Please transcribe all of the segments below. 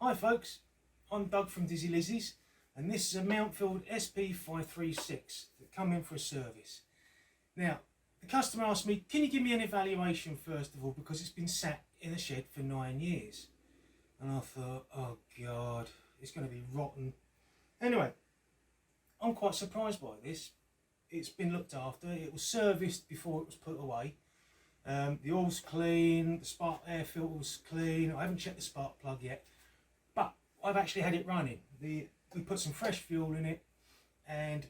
Hi folks, I'm Doug from Dizzy Lizzy's, and this is a Mountfield sp536 that come in for a service. Now, the customer asked me, can you give me an evaluation first of all, because it's been sat in the shed for 9 years. And I thought, oh God, it's going to be rotten. Anyway, I'm quite surprised by this. It's been looked after, it was serviced before it was put away. The oil's clean, the spark air filter was clean. I haven't checked the spark plug yet, but I've actually had it running. We put some fresh fuel in it, and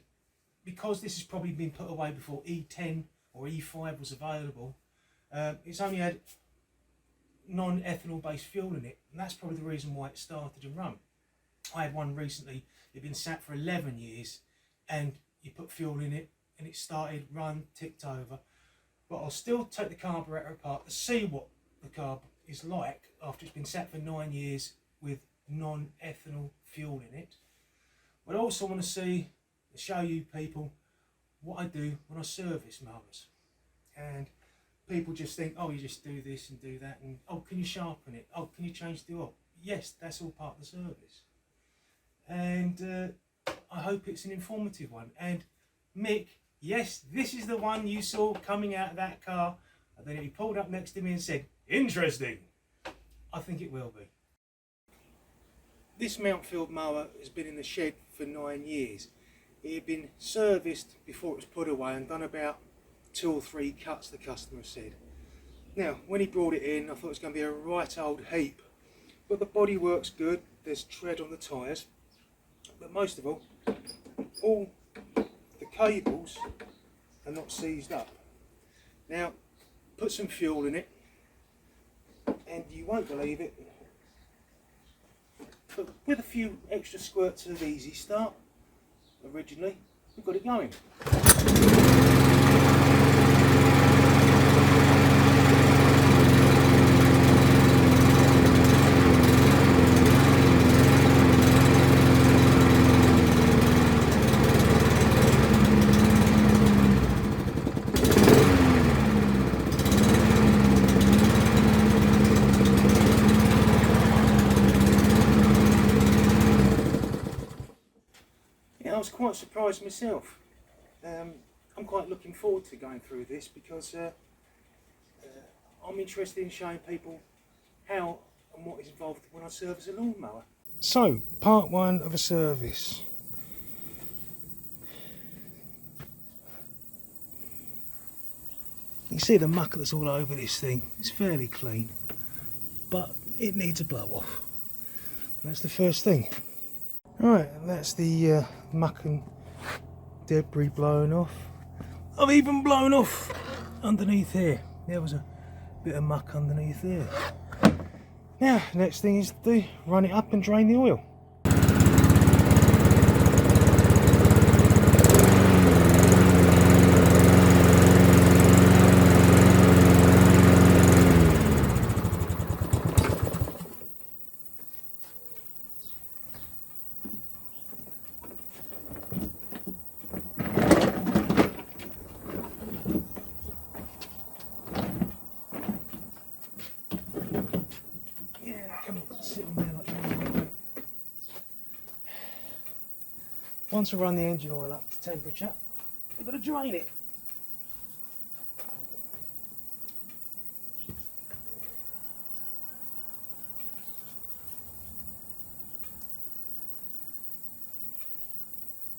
because this has probably been put away before E10 or E5 was available, it's only had non-ethanol based fuel in it, and that's probably the reason why it started and run. I had one recently, it'd been sat for 11 years, and you put fuel in it and it started, run, ticked over. But I'll still take the carburetor apart to see what the carb is like after it's been sat for 9 years with non-ethanol fuel in it. But I also want to show you people what I do when I service mowers. And people just think, oh, you just do this and do that, and oh, can you sharpen it? Oh, can you change the oil? Yes, that's all part of the service. And I hope it's an informative one. And Mick, yes, this is the one you saw coming out of that car, and then he pulled up next to me and said, interesting. I think it will be. This Mountfield mower has been in the shed for 9 years. It had been serviced before it was put away and done about 2 or 3 cuts, the customer said. Now, when he brought it in, I thought it was going to be a right old heap. But the body works good, there's tread on the tyres. But most of all the cables are not seized up. Now, put some fuel in it, and you won't believe it, but with a few extra squirts of Easy Start, originally, we've got it going. I was quite surprised myself. I'm quite looking forward to going through this because I'm interested in showing people how and what is involved when I service a lawnmower. So, part 1 of a service. You can see the muck that's all over this thing. It's fairly clean, but it needs a blow off. That's the first thing. Right, that's the muck and debris blowing off. I've even blown off underneath here. There was a bit of muck underneath there. Now, next thing is to run it up and drain the oil. Once we run the engine oil up to temperature, we've got to drain it.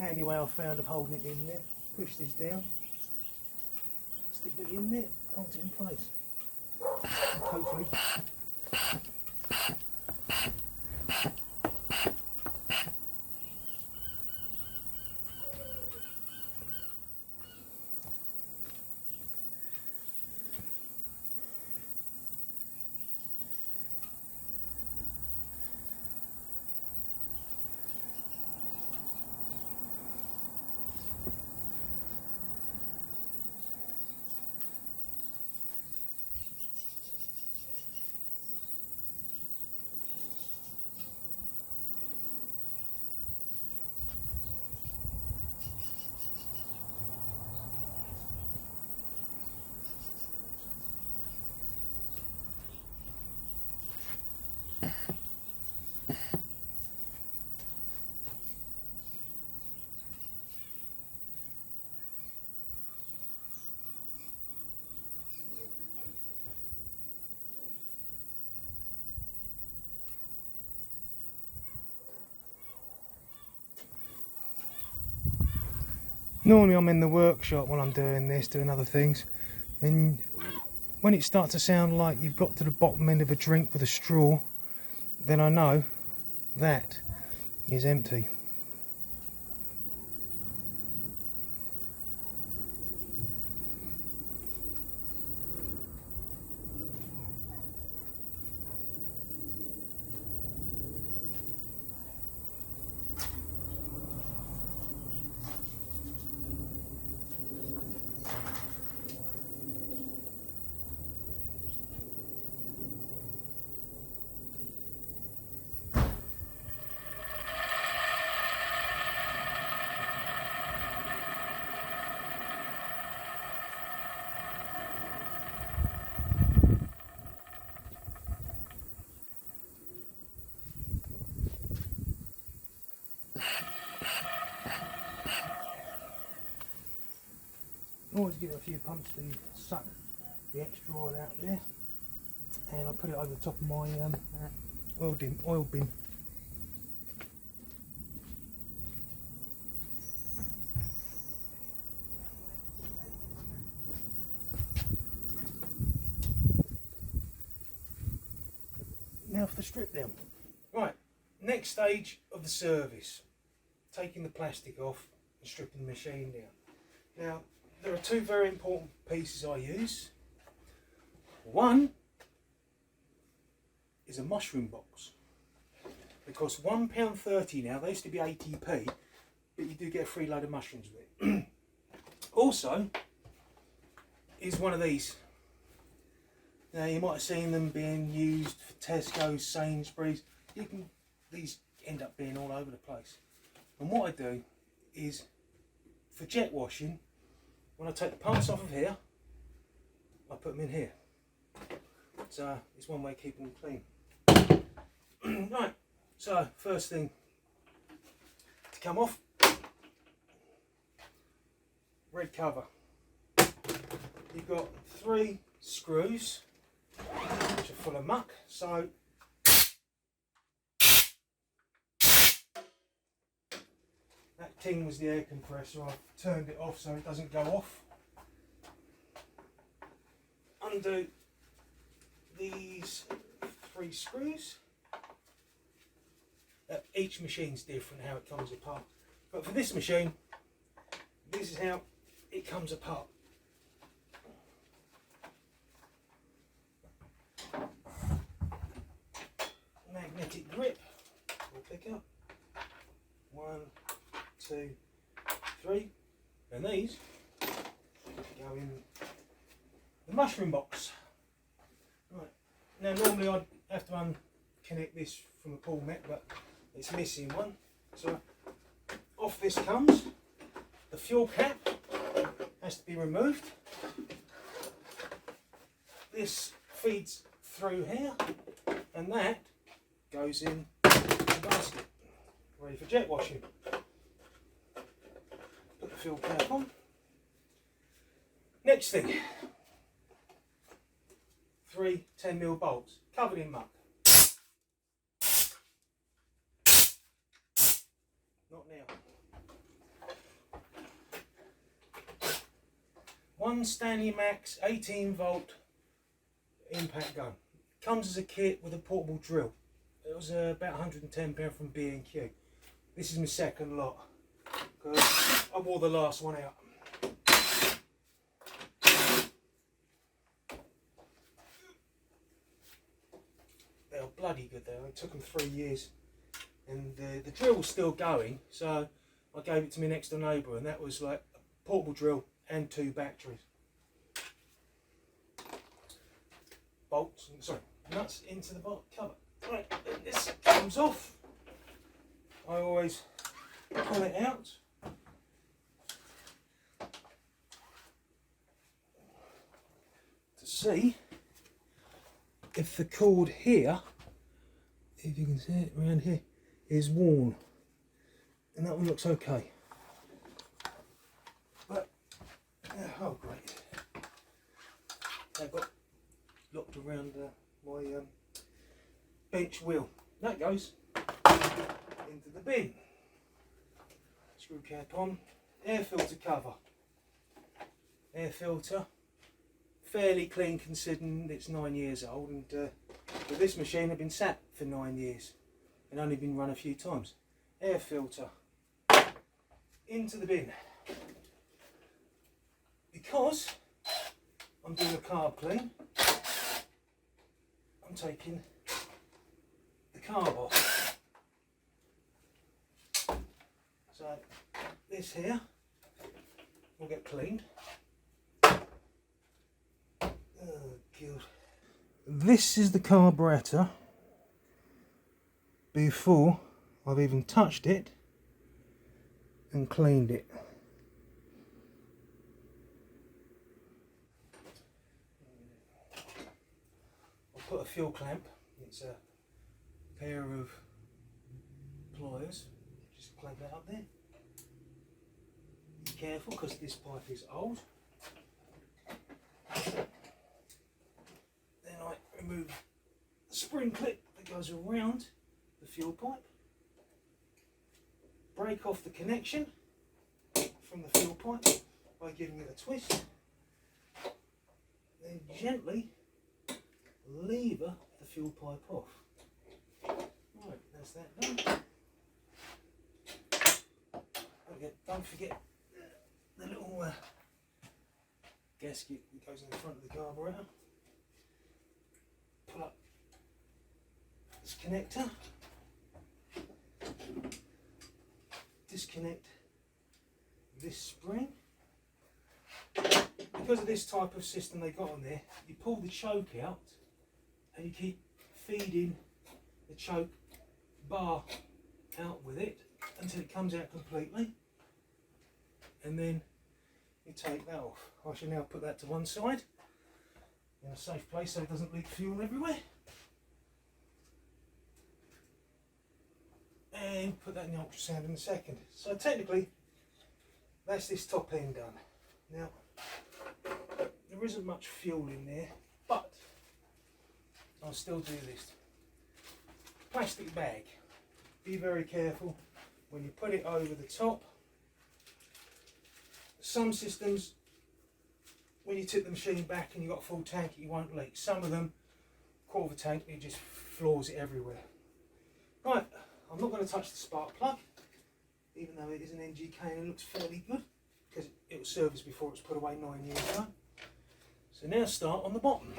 Handy way I found of holding it in there. Push this down, stick it in there, hold it in place. And hopefully Normally I'm in the workshop when I'm doing this, doing other things, and when it starts to sound like you've got to the bottom end of a drink with a straw, then I know that is empty. Always give it a few pumps to suck the extra oil out there, and I put it over the top of my oil bin. Now for the strip down. Right, next stage of the service, taking the plastic off and stripping the machine down. Now, there are two very important pieces I use. One is a mushroom box, because £1.30 now, they used to be 80p, but you do get a free load of mushrooms with it. Also is one of these. Now you might have seen them being used for Tesco's, Sainsbury's. These end up being all over the place. And what I do is, for jet washing, when I take the pumps off of here, I put them in here. So it's one way of keeping them clean. Right, so first thing to come off, red cover. You've got 3 screws which are full of muck, so that ting was the air compressor. I've turned it off so it doesn't go off. Undo these 3 screws. Each machine's different how it comes apart, but for this machine, this is how it comes apart. Magnetic grip will pick up 1, 2, 3, and these go in the mushroom box. Right, now normally I'd have to unconnect this from a pull net, but it's missing one, so off this comes. The fuel cap has to be removed. This feeds through here, and that goes in the basket, ready for jet washing. Put the fuel cap on. Next thing, 3 10mm bolts covered in muck. Not now. 1 Stanley Max 18-volt impact gun. Comes as a kit with a portable drill. It was about £110 from B&Q. This is my second lot, because I wore the last one out. They are bloody good though. It took them 3 years, and the drill was still going, so I gave it to my next door neighbour, and that was like a portable drill and 2 batteries. Bolts, sorry, nuts into the bolt cover. Right, this comes off. I always pull it out. To see if the cord here, if you can see it around here, is worn. And that one looks okay. But, oh great. I've got locked around my bench wheel. That goes into the bin. Screw cap on, air filter cover. Air filter, fairly clean considering it's 9 years old, and but this machine had been sat for 9 years and only been run a few times. Air filter into the bin. Because I'm doing a carb clean, I'm taking the carb off. So this here will get cleaned. Oh God. This is the carburetor before I've even touched it and cleaned it. I'll put a fuel clamp. It's a pair of pliers. Just clamp that up there. Be careful because this pipe is old. Then I remove the spring clip that goes around the fuel pipe. Break off the connection from the fuel pipe by giving it a twist. Then gently lever the fuel pipe off. Right, that's that done. Don't forget the little gasket that goes in the front of the carburetor. Pull up this connector. Disconnect this spring. Because of this type of system they got on there, you pull the choke out and you keep feeding the choke bar out with it until it comes out completely, and then you take that off. I shall now put that to one side in a safe place so it doesn't leak fuel everywhere, and put that in the ultrasound in a second. So technically that's this top end done. Now there isn't much fuel in there, but I'll still do this. Plastic bag. Be very careful when you put it over the top. Some systems, when you tip the machine back and you've got a full tank, it won't leak. Some of them, quarter of a tank, it just floors it everywhere. Right, I'm not going to touch the spark plug, even though it is an NGK and it looks fairly good, because it was serviced before it was put away 9 years ago. So now start on the bottom.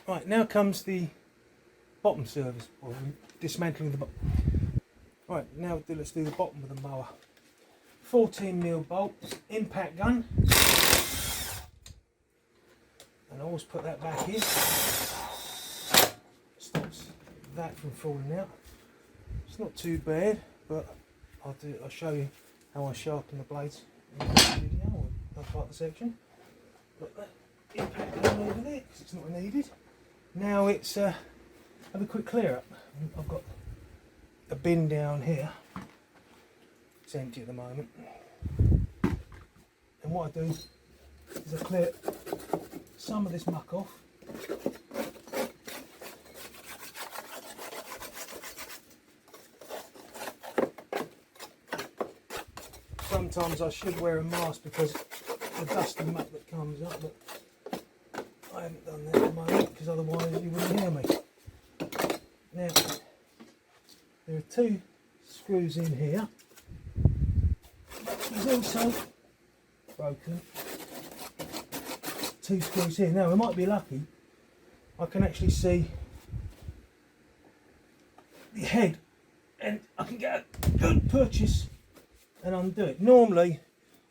Right, now comes the bottom service, or dismantling the bottom. Right, now let's do the bottom of the mower. 14mm bolts, impact gun, and I always put that back in. Stops that from falling out. It's not too bad, but I'll show you how I sharpen the blades in the video, or that part of the section. Put that impact gun over there because it's not needed. Now it's have a quick clear up. I've got a bin down here. It's empty at the moment. And what I do is I clear some of this muck off. Sometimes I should wear a mask because the dust and muck that comes up, but I haven't done that at the moment because otherwise you wouldn't hear me. Now, there are two screws in here. There's also broken two screws here. Now, I might be lucky. I can actually see the head and I can get a good purchase and undo it. Normally,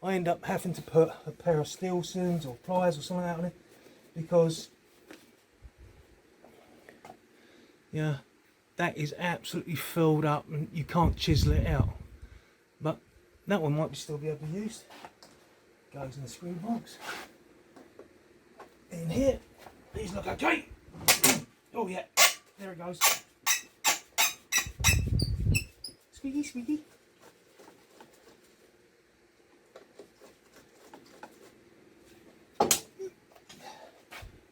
I end up having to put a pair of steel scissors or pliers or something out on it, because yeah, that is absolutely filled up and you can't chisel it out. But that one might still be able to be used. Goes in the screw box. In here, these look okay. Oh yeah, there it goes. Squeaky, squeaky.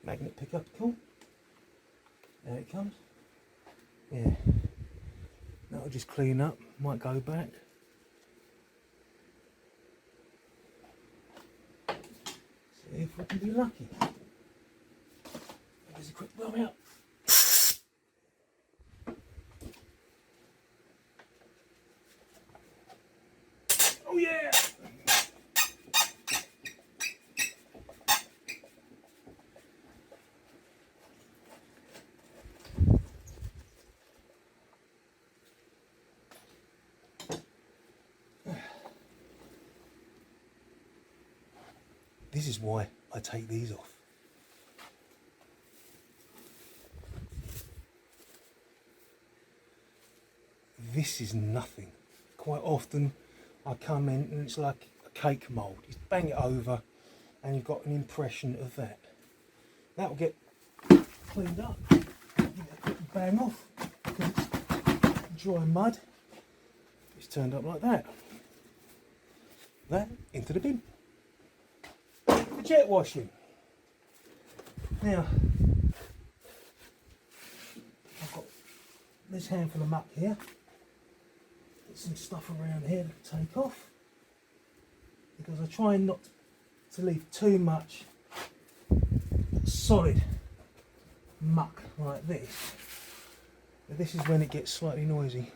Magnet pick up cool. There it comes. Yeah. That'll just clean up. Might go back. See if we can be lucky. There's a quick blow out. Oh yeah! This is why I take these off. This is nothing. Quite often I come in and it's like a cake mould. You bang it over and you've got an impression of that. That'll get cleaned up. Give it a quick bang off because it's dry mud. It's turned up like that. That into the bin. The jet washing. Now, I've got this handful of muck here. Get some stuff around here to take off because I try not to leave too much solid muck like this. But this is when it gets slightly noisy.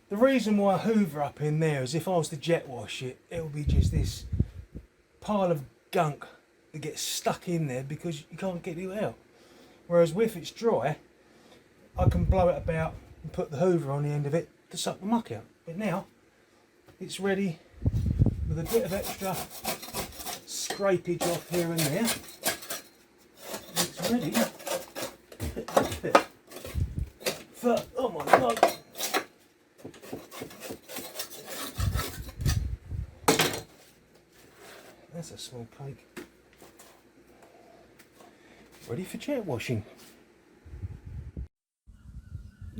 The reason why I hoover up in there is if I was to jet wash it, it would be just this pile of gunk that gets stuck in there because you can't get it out. Whereas if it's dry, I can blow it about and put the hoover on the end of it to suck the muck out. But now it's ready with a bit of extra scrapage off here and there. It's ready for, oh my God, that's a small cake. Ready for jet washing.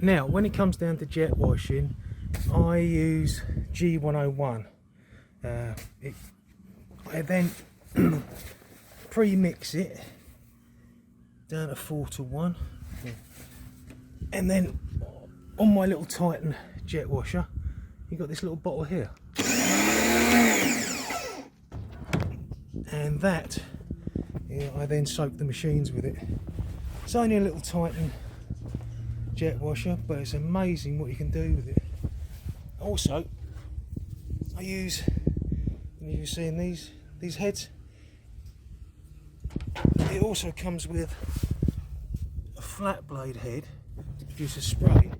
Now, when it comes down to jet washing, I use G101. I then pre-mix it down to 4:1, and then on my little Titan jet washer, you've got this little bottle here. And that, I then soak the machines with it. It's only a little Titan jet washer, but it's amazing what you can do with it. Also, I use, you're seeing these heads. It also comes with a flat blade head to produce a spray,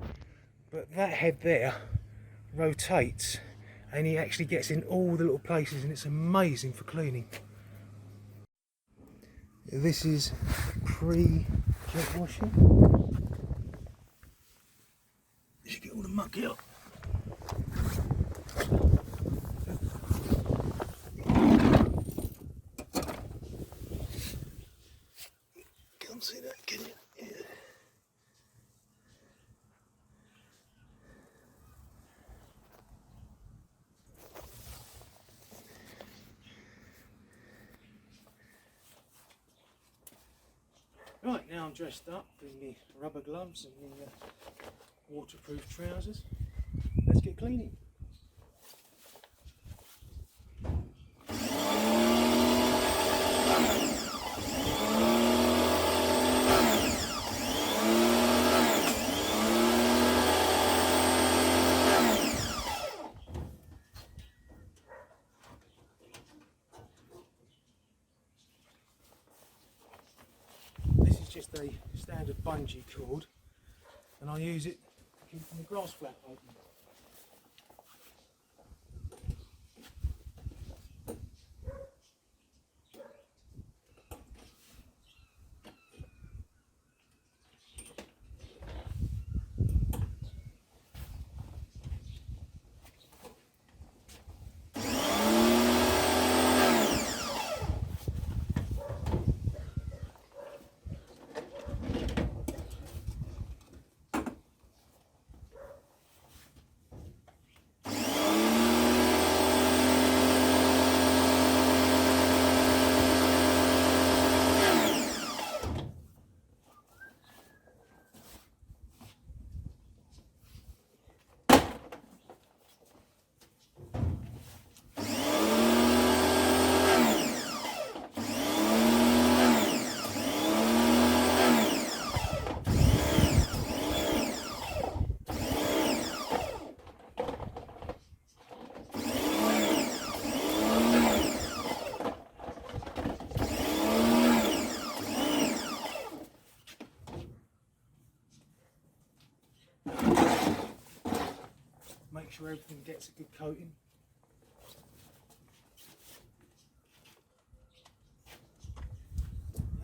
but that head there rotates and he actually gets in all the little places, and it's amazing for cleaning. This is pre-jet washing. You should get all the muck out. Can't see that, can you? Yeah. Right, now I'm dressed up in my rubber gloves and my waterproof trousers. Let's get cleaning. This is just a standard bungee cord, and I use it to keep the grass flat open. Make sure everything gets a good coating.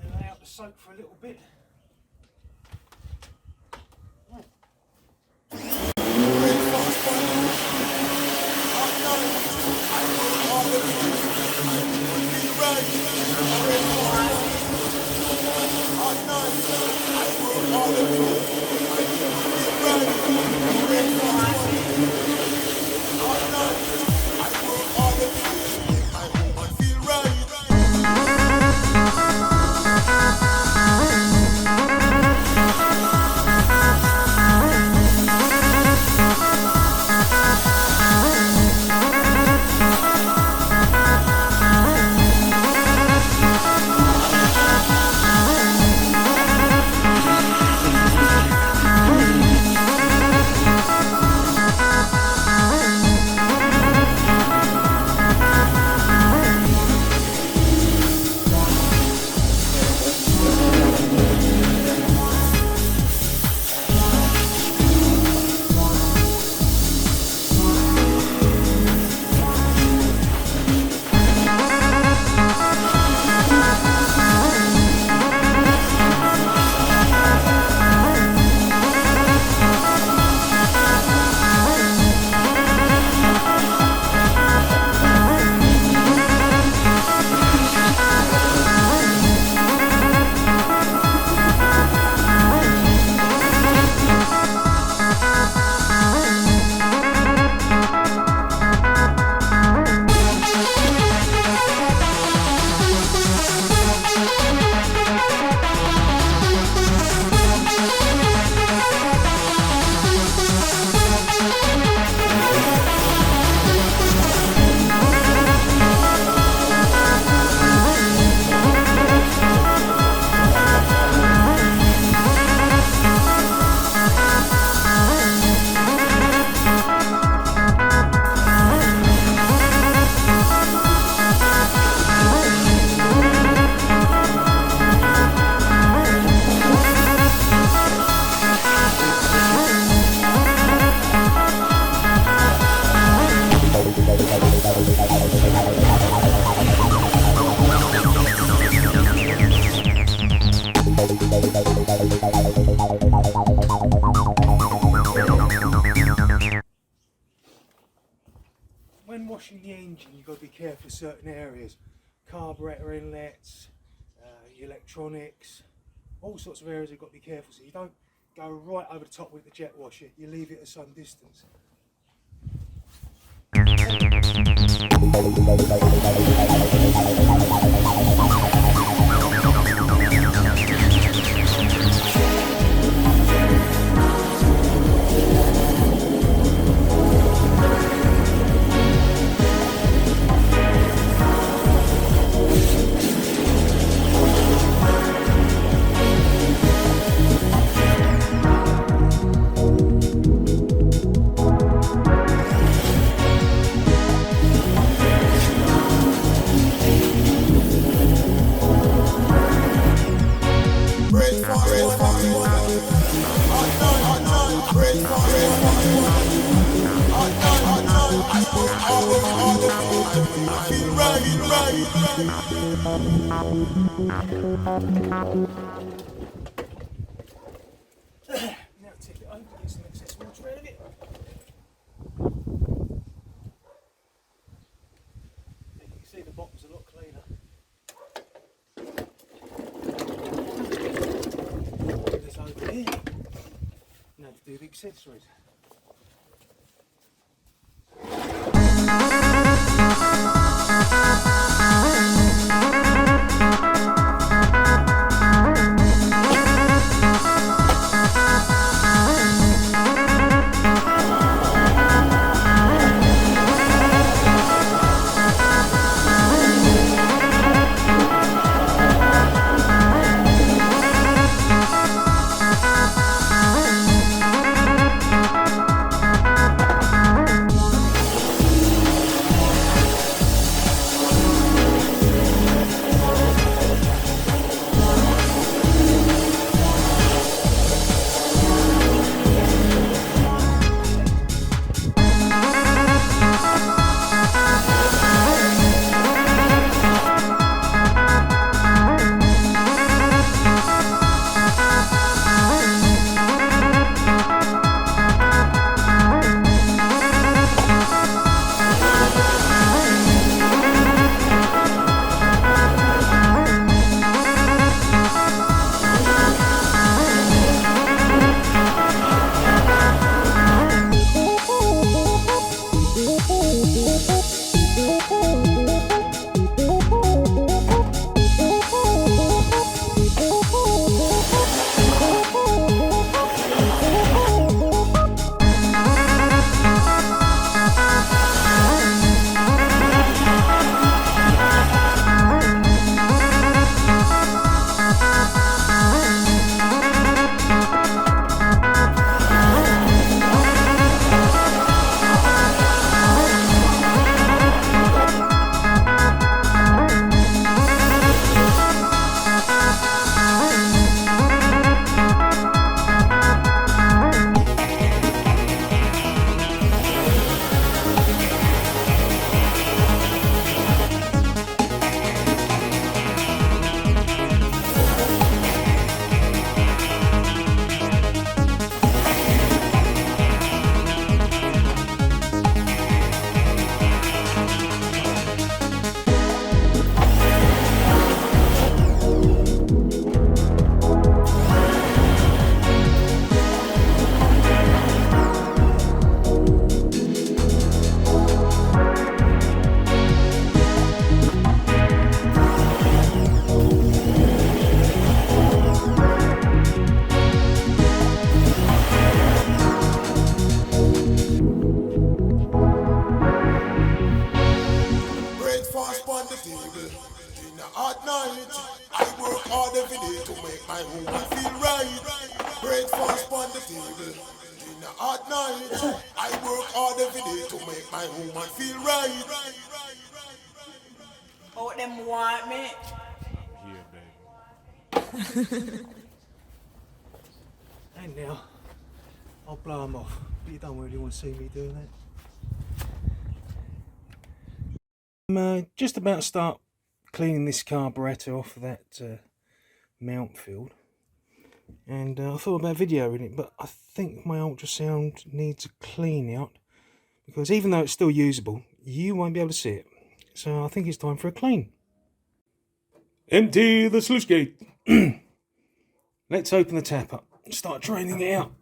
And lay out the soap for a little bit. engine, you've got to be careful of certain areas. Carburetor inlets, electronics, all sorts of areas you've got to be careful, so you don't go right over the top with the jet washer, you leave it at some distance. Now tip it over, get some excess water out of it. You can see the bottom's a lot cleaner. Put this over here. Now to do the accessories. Oh, them want me. Yeah, baby. And now, I'll blow them off, but you don't really want to see me doing that. I'm just about to start cleaning this carburetor off of that Mountfield, and I thought about videoing it, but I think my ultrasound needs a clean out, because even though it's still usable, you won't be able to see it. So I think it's time for a clean. Empty the sluice gate. Let's open the tap up and start draining it out.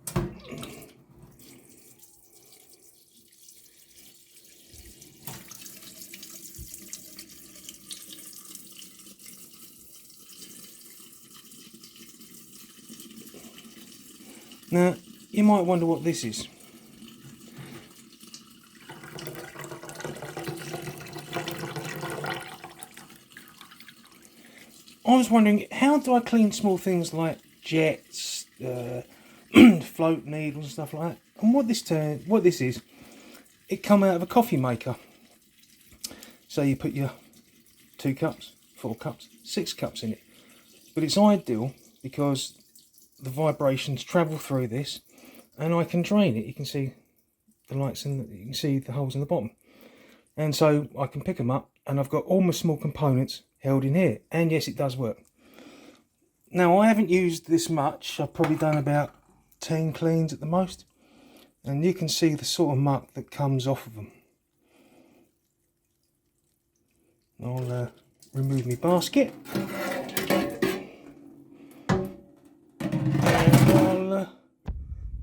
Now, you might wonder what this is. I was wondering, how do I clean small things like jets, float needles and stuff like that? And what this is, it come out of a coffee maker. So you put your 2 cups, 4 cups, 6 cups in it. But it's ideal because the vibrations travel through this, and I can drain it. You can see the lights and you can see the holes in the bottom. And so I can pick them up, and I've got all my small components held in here. And yes, it does work. Now, I haven't used this much. I've probably done about 10 cleans at the most. And you can see the sort of muck that comes off of them. I'll remove my basket. And I'll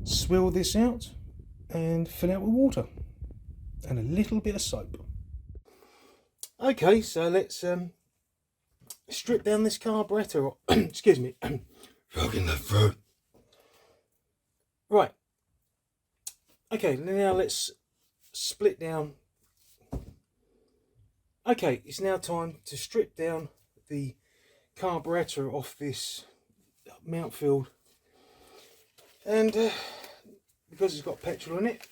swill this out and fill it with water. And a little bit of soap. Okay, so let's strip down this carburetor. Excuse me. Frog in the throat. Right. Okay, now let's split down. Okay, it's now time to strip down the carburetor off this Mountfield. And because it's got petrol in it,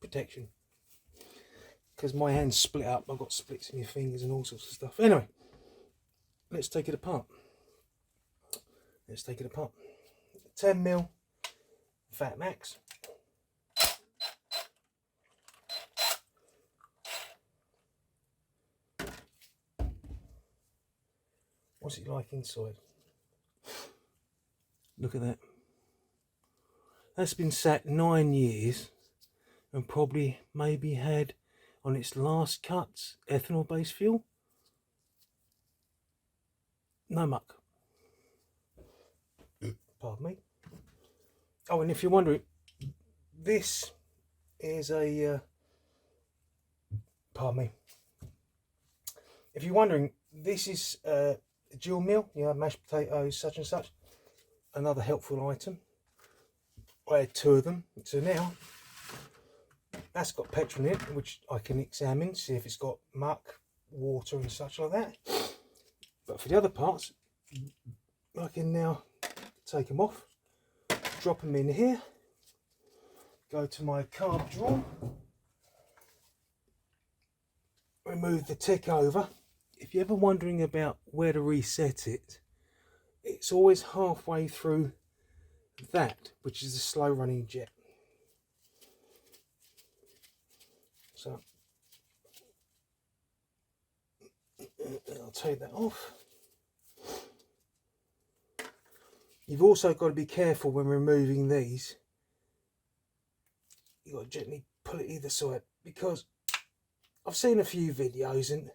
protection. Because my hand's split up, I've got splits in my fingers and all sorts of stuff. Anyway, let's take it apart. 10mm Fat Max. What's it like inside? Look at that. That's been sat 9 years and probably maybe had on its last cuts ethanol based fuel. No muck. Pardon me. Oh, and if you're wondering, this is a pardon me. If you're wondering, this is a dual meal, you know, mashed potatoes, such and such. Another helpful item. I had 2 of them, so now that's got petrol in it, which I can examine, see if it's got muck, water and such like that. But for the other parts, I can now take them off, drop them in here, go to my carb drawer, remove the tick over. If you're ever wondering about where to reset it, it's always halfway through that, which is the slow running jet. So I'll take that off. You've also got to be careful when removing these. You've got to gently pull it either side, because I've seen a few videos and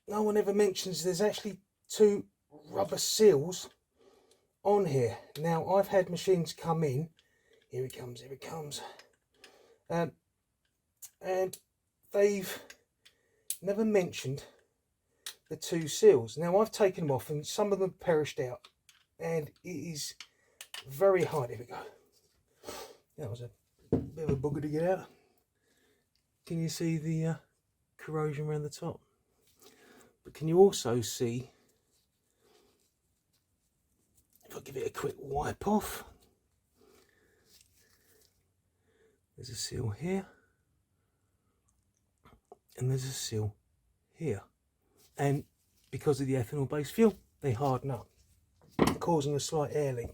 no one ever mentions there's actually 2 rubber seals on here. Now, I've had machines come in. Here it comes, here it comes. And they've never mentioned the 2 seals. Now, I've taken them off and some of them perished out. And it is very hard. Here we go. That was a bit of a bugger to get out. Can you see the corrosion around the top? But can you also see, if I give it a quick wipe off, there's a seal here, and there's a seal here. And because of the ethanol based fuel, they harden up, causing a slight air leak.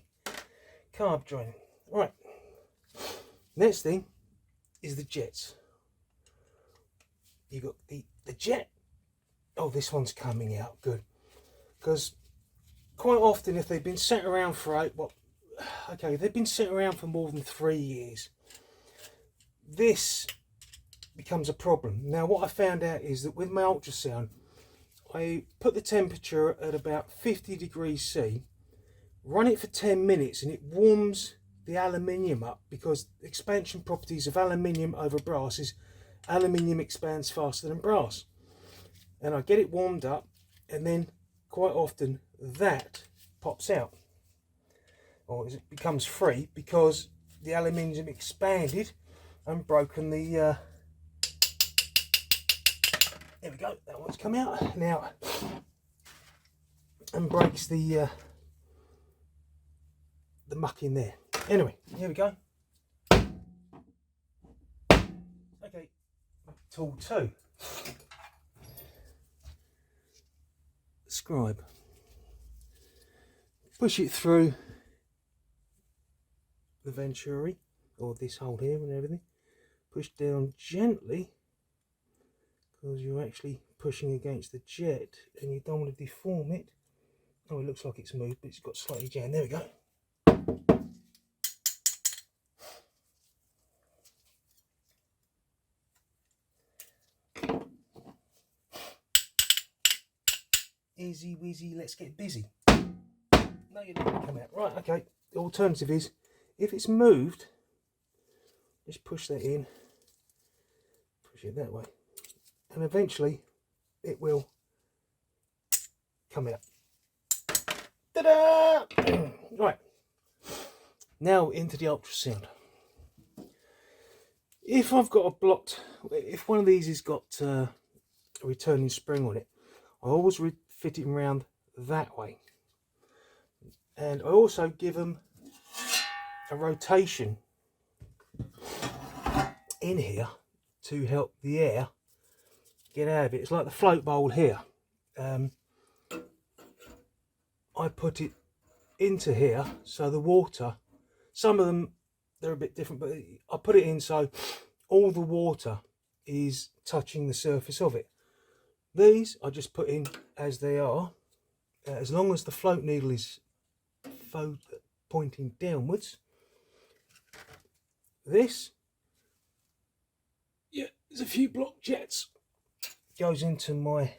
Carb drain. Right. Next thing is the jets. You got the jet. Oh, this one's coming out good, because quite often if they've been sat around for okay, they've been sitting around for more than 3 years. This becomes a problem. Now what I found out is that with my ultrasound, I put the temperature at about 50 degrees C, run it for 10 minutes, and it warms the aluminium up, because the expansion properties of aluminium over brass is aluminium expands faster than brass. And I get it warmed up, and then quite often that pops out, or it becomes free, because the aluminium expanded and broken the there we go, that one's come out now, and breaks the muck in there. Anyway, here we go. Okay, tool 2. Scribe. Push it through the venturi, or this hole here and everything. Push down gently, because you're actually pushing against the jet and you don't want to deform it. Oh, it looks like it's moved, but it's got slightly jammed. There we go. Easy wheezy, let's get busy. No, you're not going to come out. Right, okay. The alternative is, if it's moved, just push that in, push it that way, and eventually it will come out. Ta-da! Right, now into the ultrasound. If I've got a blocked, if one of these has got a returning spring on it, I always fit it around that way, and I also give them a rotation in here to help the air get out of it. It's like the float bowl here. I put it into here so the water, some of them they're a bit different, but I put it in so all the water is touching the surface of it. These I just put in as they are, as long as the float needle is pointing downwards. This, yeah, there's a few block jets, goes into my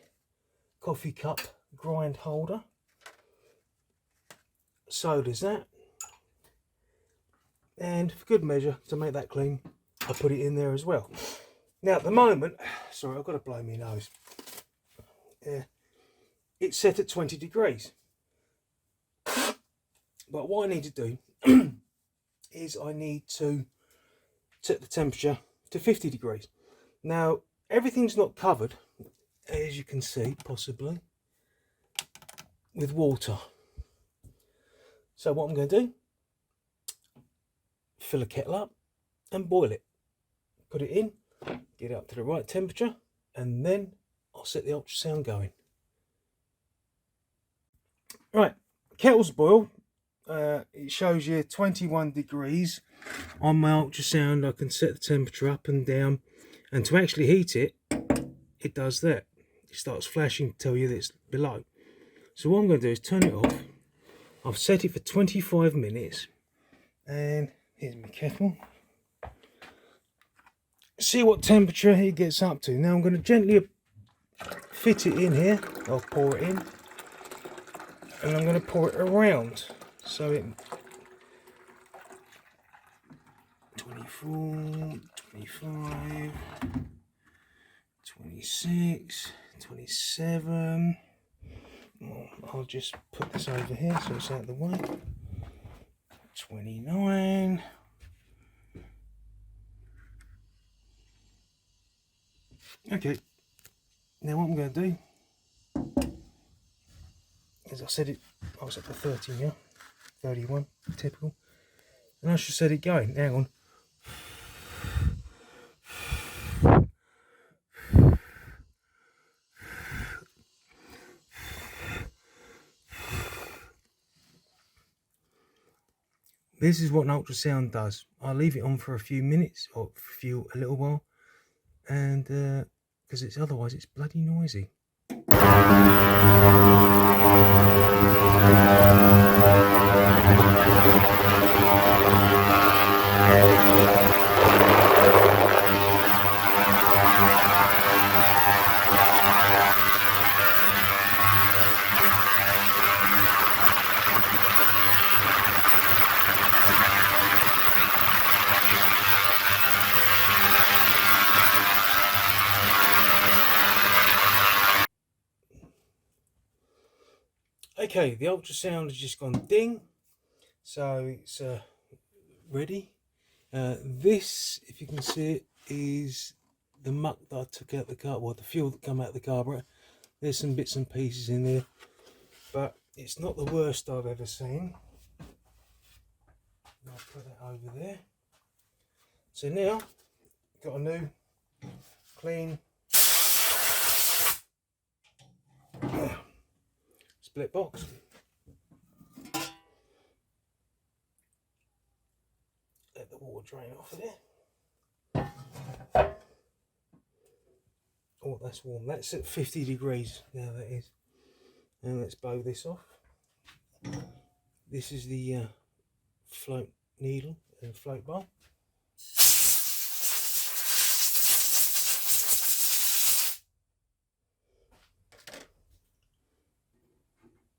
coffee cup grind holder. So does that, and for good measure, to make that clean, I put it in there as well. Now at the moment, sorry, I've got to blow my nose. It's set at 20 degrees, but what I need to do is I need to set the temperature to 50 degrees. Now everything's not covered, as you can see, possibly with water. So what I'm going to do, fill a kettle up and boil it. Put it in, get it up to the right temperature, and then I'll set the ultrasound going. Right, kettle's boiled. It shows you 21 degrees. On my ultrasound I can set the temperature up and down, and to actually heat it, it does that. It starts flashing to tell you that it's below. So what I'm going to do is turn it off. I've set it for 25 minutes, and here's my kettle. See what temperature it gets up to. Now I'm going to gently fit it in here. I'll pour it in, and I'm going to pour it around so it 24, 25, 26, 27. I'll just put this over here so it's out of the way. 29. Okay, now what I'm going to do is I set it, I was up to 30 now, 31, typical, and I should set it going. Hang on. This is what an ultrasound does. I'll leave it on for a few minutes, or a little while, and because otherwise it's bloody noisy. Okay, the ultrasound has just gone ding, so it's ready. This, if you can see it, is the muck that I took out the car, well, the fuel that come out the carburetor. There's some bits and pieces in there, but it's not the worst I've ever seen. I'll put that over there. So now, got a new, clean split box. Let the water drain off of there. Oh, that's warm. That's at 50 degrees now, that is. And let's blow this off. This is the float needle and float bowl.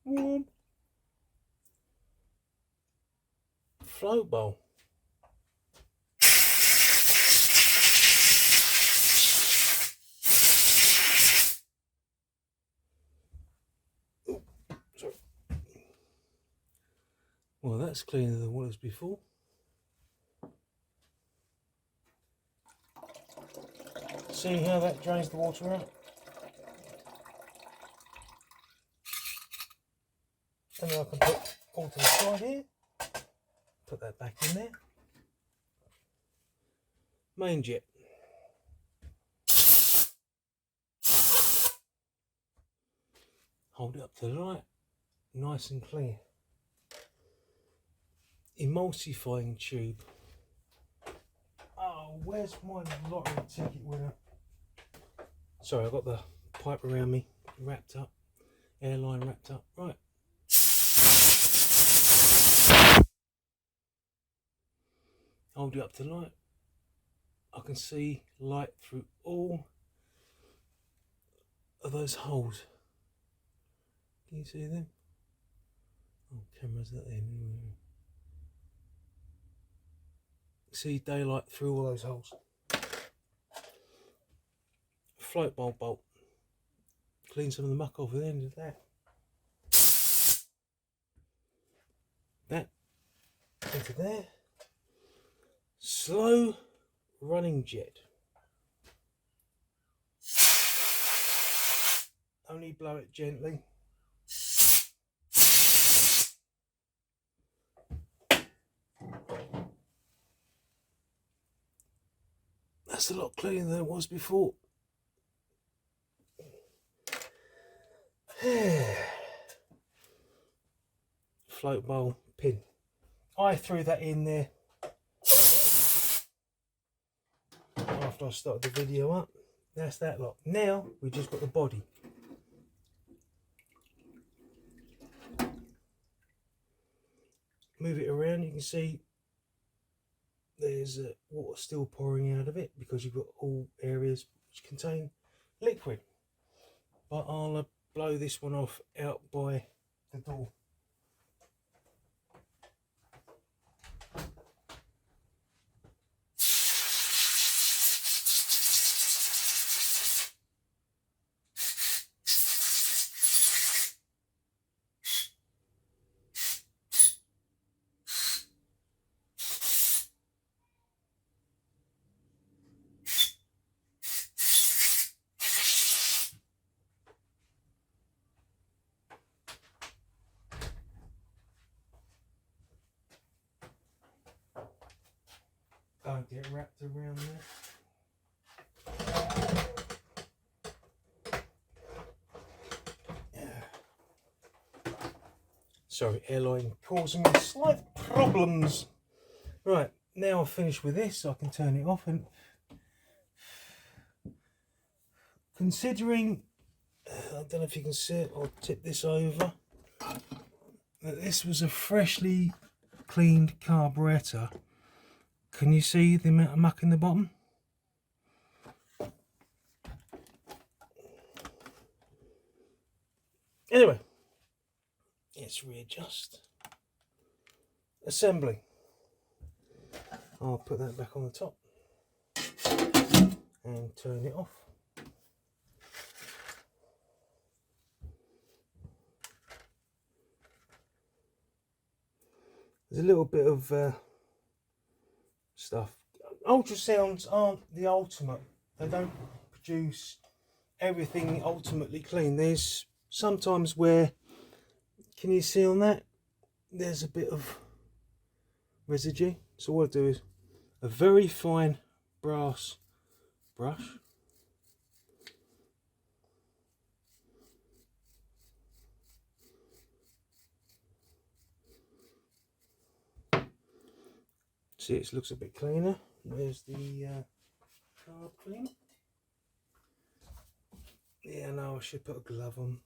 Warm. Float bowl. Oh, sorry. Well, that's cleaner than what it was before. See how that drains the water out? And then I can put all to the side here. Put that back in there. Main jet. Hold it up to the light. Nice and clear. Emulsifying tube. Oh, where's my lottery ticket winner? Sorry, I've got the pipe around me, wrapped up, airline wrapped up. Right. Hold it up to light. I can see light through all of those holes. Can you see them? Oh, camera's not there. See daylight through all those holes. Float bowl bolt. Clean some of the muck off the end of that. That into there. Slow running jet. Only blow it gently. That's a lot cleaner than it was before. Float bowl pin. I threw that in there after I started the video up. That's that lot. Now we've just got the body. Move it around, you can see there's water still pouring out of it because you've got all areas which contain liquid. But I'll blow this one off out by the door. Don't get wrapped around there. Sorry, airline causing me slight problems. Right, now I've finished with this, I can turn it off. And considering I don't know if you can see it. I'll tip this over. This was a freshly cleaned carburettor. Can you see the amount of muck in the bottom? Anyway, let's readjust. Assembly. I'll put that back on the top and turn it off. There's a little bit of stuff. Ultrasounds aren't the ultimate. They don't produce everything ultimately clean. There's sometimes where, can you see on that? There's a bit of residue. So what I do is a very fine brass brush. See, it looks a bit cleaner. There's the carb cleaner. Yeah, no, I should put a glove on.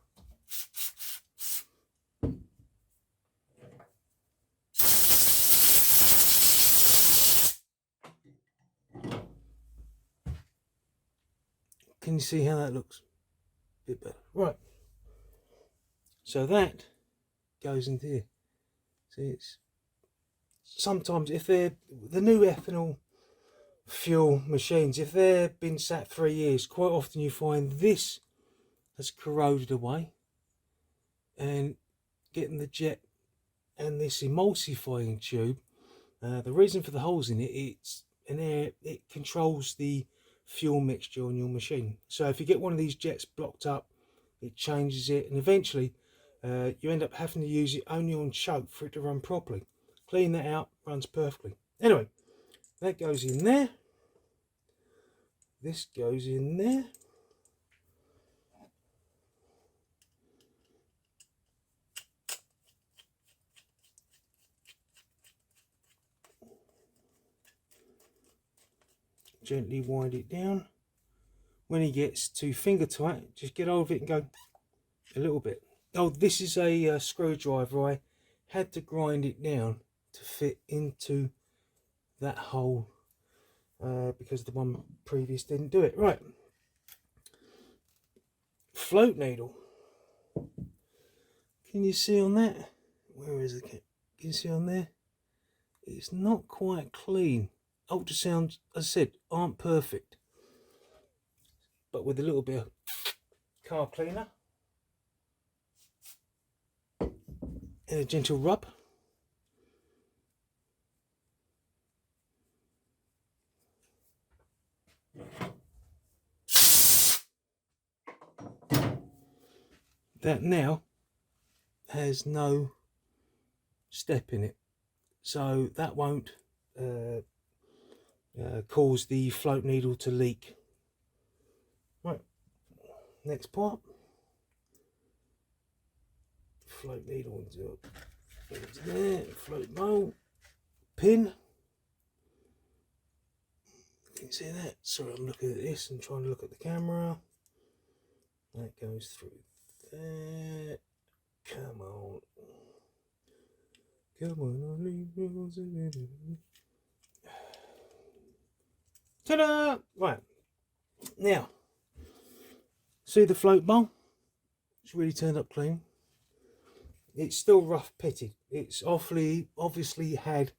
Can you see how that looks? A bit better. Right. So that goes into here. See, it's sometimes if they're the new ethanol fuel machines, if they've been sat 3 years, quite often you find this has corroded away, and getting the jet and this emulsifying tube, the reason for the holes in it, it's an air, it controls the fuel mixture on your machine. So if you get one of these jets blocked up, it changes it, and eventually you end up having to use it only on choke for it to run properly. Clean that out, runs perfectly. Anyway, that goes in there. This goes in there. Gently wind it down. When he gets to finger tight, just get over it and go a little bit. Oh, this is a screwdriver. I had to grind it down to fit into that hole because the one previous didn't do it. Right. Float needle. Can you see on that? Where is it? Can you see on there? It's not quite clean. Ultrasounds, as I said, aren't perfect. But with a little bit of carb cleaner and a gentle rub, that now has no step in it, so that won't cause the float needle to leak. Right, next part. Float needle into there, float bowl, pin. Can you see that? Sorry, I'm looking at this and trying to look at the camera. That goes through there. Come on. Come on. Ta-da! Right. Now, see the float bowl? It's really turned up clean. It's still rough pitted. It's obviously had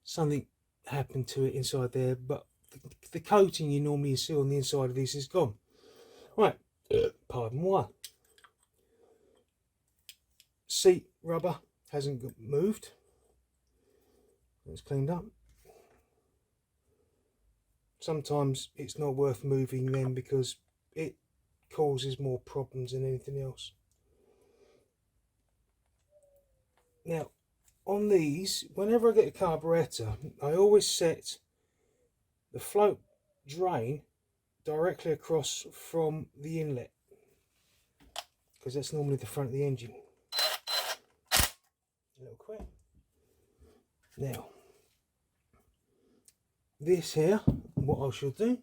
something happen to it inside there, but the coating you normally see on the inside of this is gone. Right, pardon why. Seat rubber hasn't moved. It's cleaned up. Sometimes it's not worth moving them because it causes more problems than anything else. Now, on these, whenever I get a carburettor, I always set the float drain directly across from the inlet, because that's normally the front of the engine. A little quick. Now, this here, what I shall do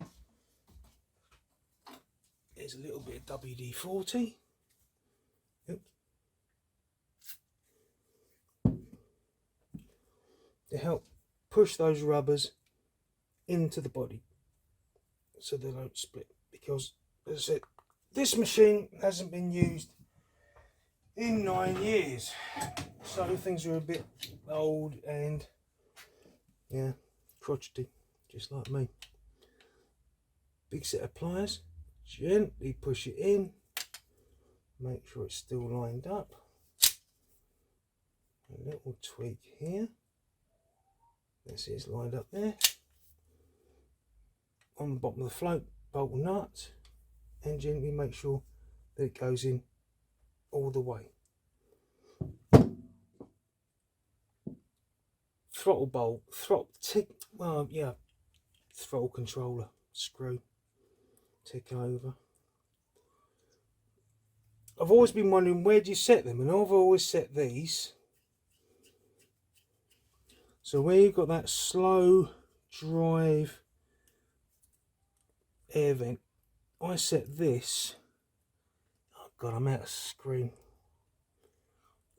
is a little bit of WD-40. to help push those rubbers into the body so they don't split, because as I said, this machine hasn't been used in 9 years, so things are a bit old and yeah, crotchety, just like me. Big set of pliers, gently push it in, make sure it's still lined up. A little tweak here, let's see, it's lined up there. On the bottom of the float, bolt nut, and gently make sure that it goes in all the way. Throttle bolt, throttle controller screw, tick over. I've always been wondering, where do you set them, and I've always set these. So where you've got that slow drive air vent, I set this, oh god, I'm out of screen.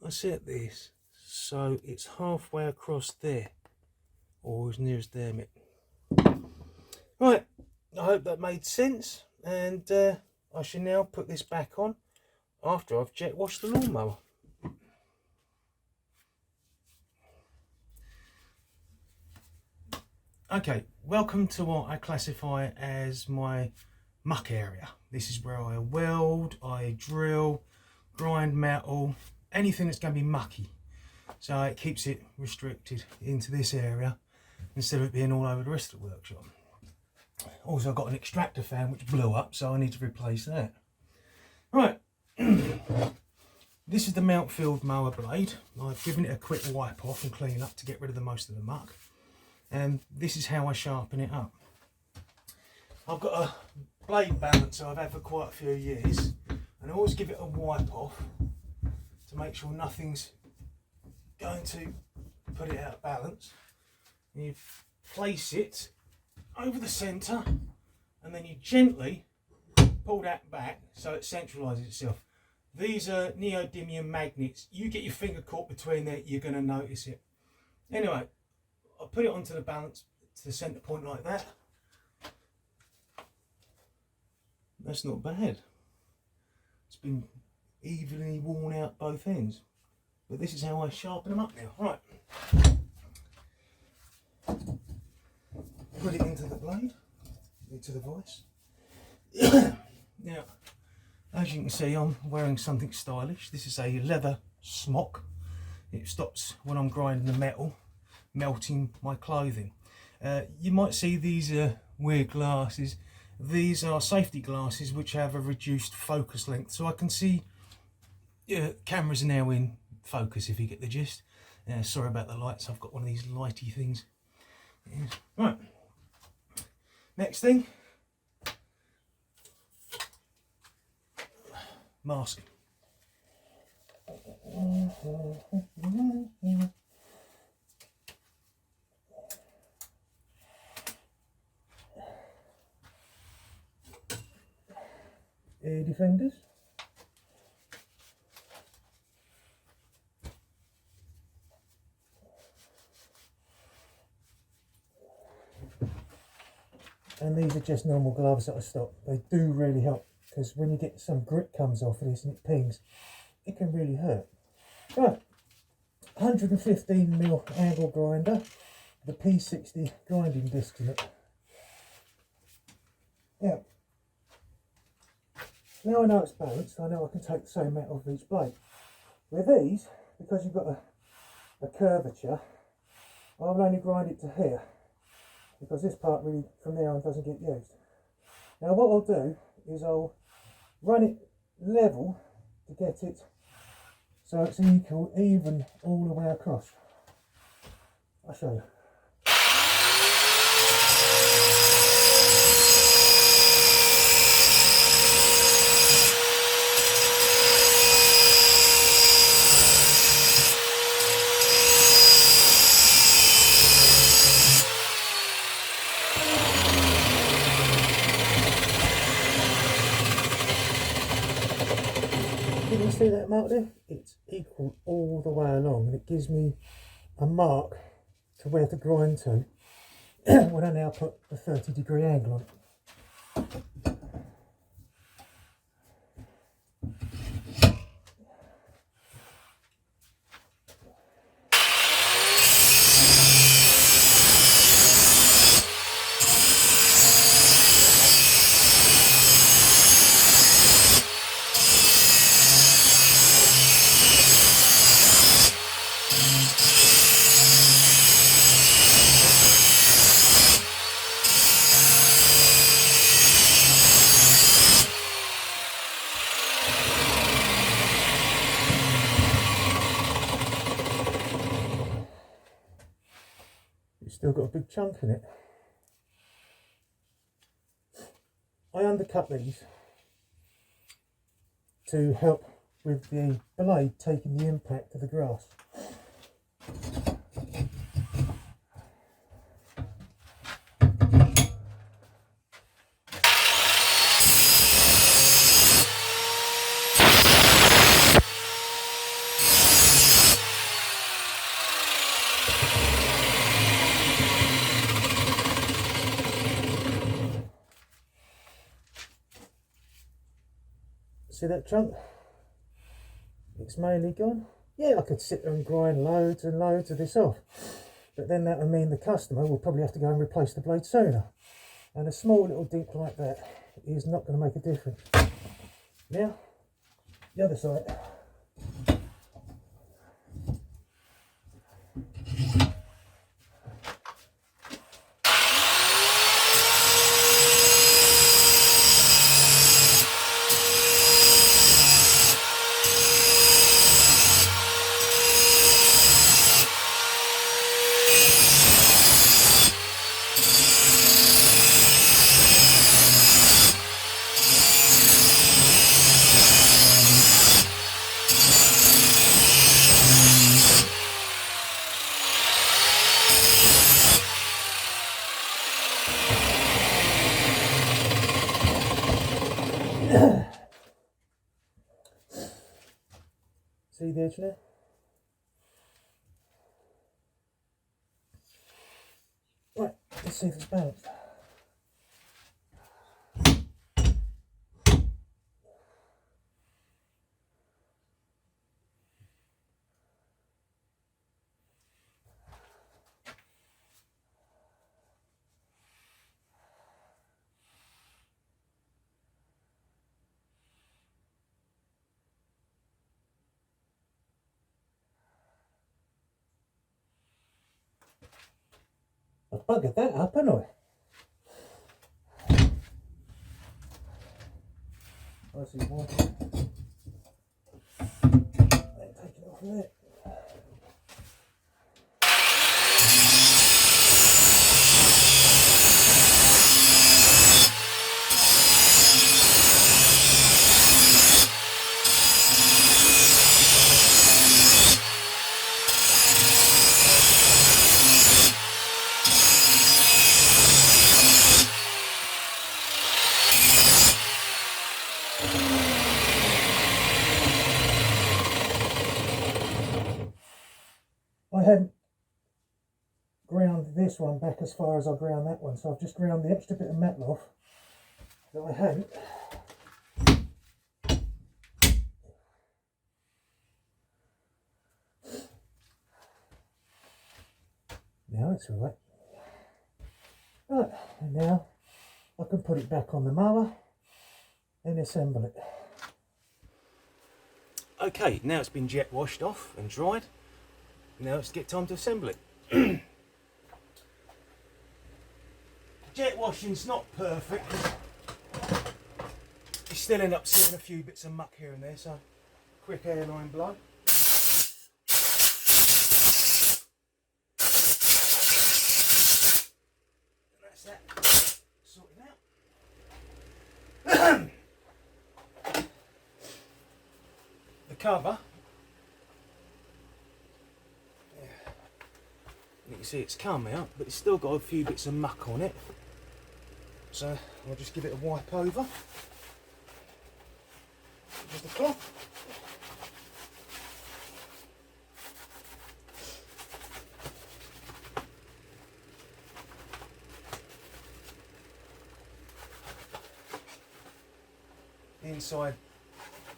I set this so it's halfway across there, or as near as there, mate. Right, I hope that made sense, and I shall now put this back on after I've jet washed the lawnmower. Okay, welcome to what I classify as my muck area. This is where I weld, I drill, grind metal, anything that's going to be mucky. So it keeps it restricted into this area instead of it being all over the rest of the workshop. Also, I've got an extractor fan which blew up, so I need to replace that. Right, this is the Mountfield mower blade. I've given it a quick wipe off and clean up to get rid of the most of the muck. And this is how I sharpen it up. I've got a blade balancer I've had for quite a few years, and I always give it a wipe off to make sure nothing's going to put it out of balance. And you place it over the centre, and then you gently pull that back so it centralises itself. These are neodymium magnets. You get your finger caught between there, you're going to notice it. Anyway, I'll put it onto the balance, to the centre point like that. That's not bad. It's been evenly worn out both ends. But this is how I sharpen them up now. Right. Put it into the blade, into the vise. Now, as you can see, I'm wearing something stylish. This is a leather smock. It stops when I'm grinding the metal melting my clothing. You might see these weird glasses. These are safety glasses which have a reduced focus length, so I can see cameras are now in focus, if you get the gist. Sorry about the lights, I've got one of these lighty things. Right, next thing, mask. Air defenders. And these are just normal gloves that I stock. They do really help, because when you get some grit comes off of this and it pings, it can really hurt. Right, 115mm angle grinder, the P60 grinding disc in it. Yeah. Now I know it's balanced, I know I can take the same amount off each blade. With these, because you've got a curvature, I will only grind it to here, because this part really from there on doesn't get used. Now what I'll do is I'll run it level to get it so it's even all the way across. I'll show you. Can you see that mark there? It's equal all the way along, and it gives me a mark to where to grind to when I now put a 30-degree angle on it. It's still got a big chunk in it. I undercut these to help with the blade taking the impact of the grass. See that chunk? It's mainly gone. Yeah, I could sit there and grind loads and loads of this off, but then that would mean the customer will probably have to go and replace the blade sooner, and a small little dink like that is not going to make a difference. Now, the other side. See the edge there? Right, let's see if it's balanced. I buggered that up, haven't I? I see why. Take it off of there. I hadn't ground this one back as far as I ground that one, so I've just ground the extra bit of metal off that I hadn't. Now it's right. Right, and now I can put it back on the mower and assemble it. Okay, now it's been jet washed off and dried. Now let's get time to assemble it. Jet washing's not perfect. You still end up seeing a few bits of muck here and there, so quick airline blow. And that's that sorted out. The cover. You can see it's come out, but it's still got a few bits of muck on it. So I'll just give it a wipe over. Just a cloth. inside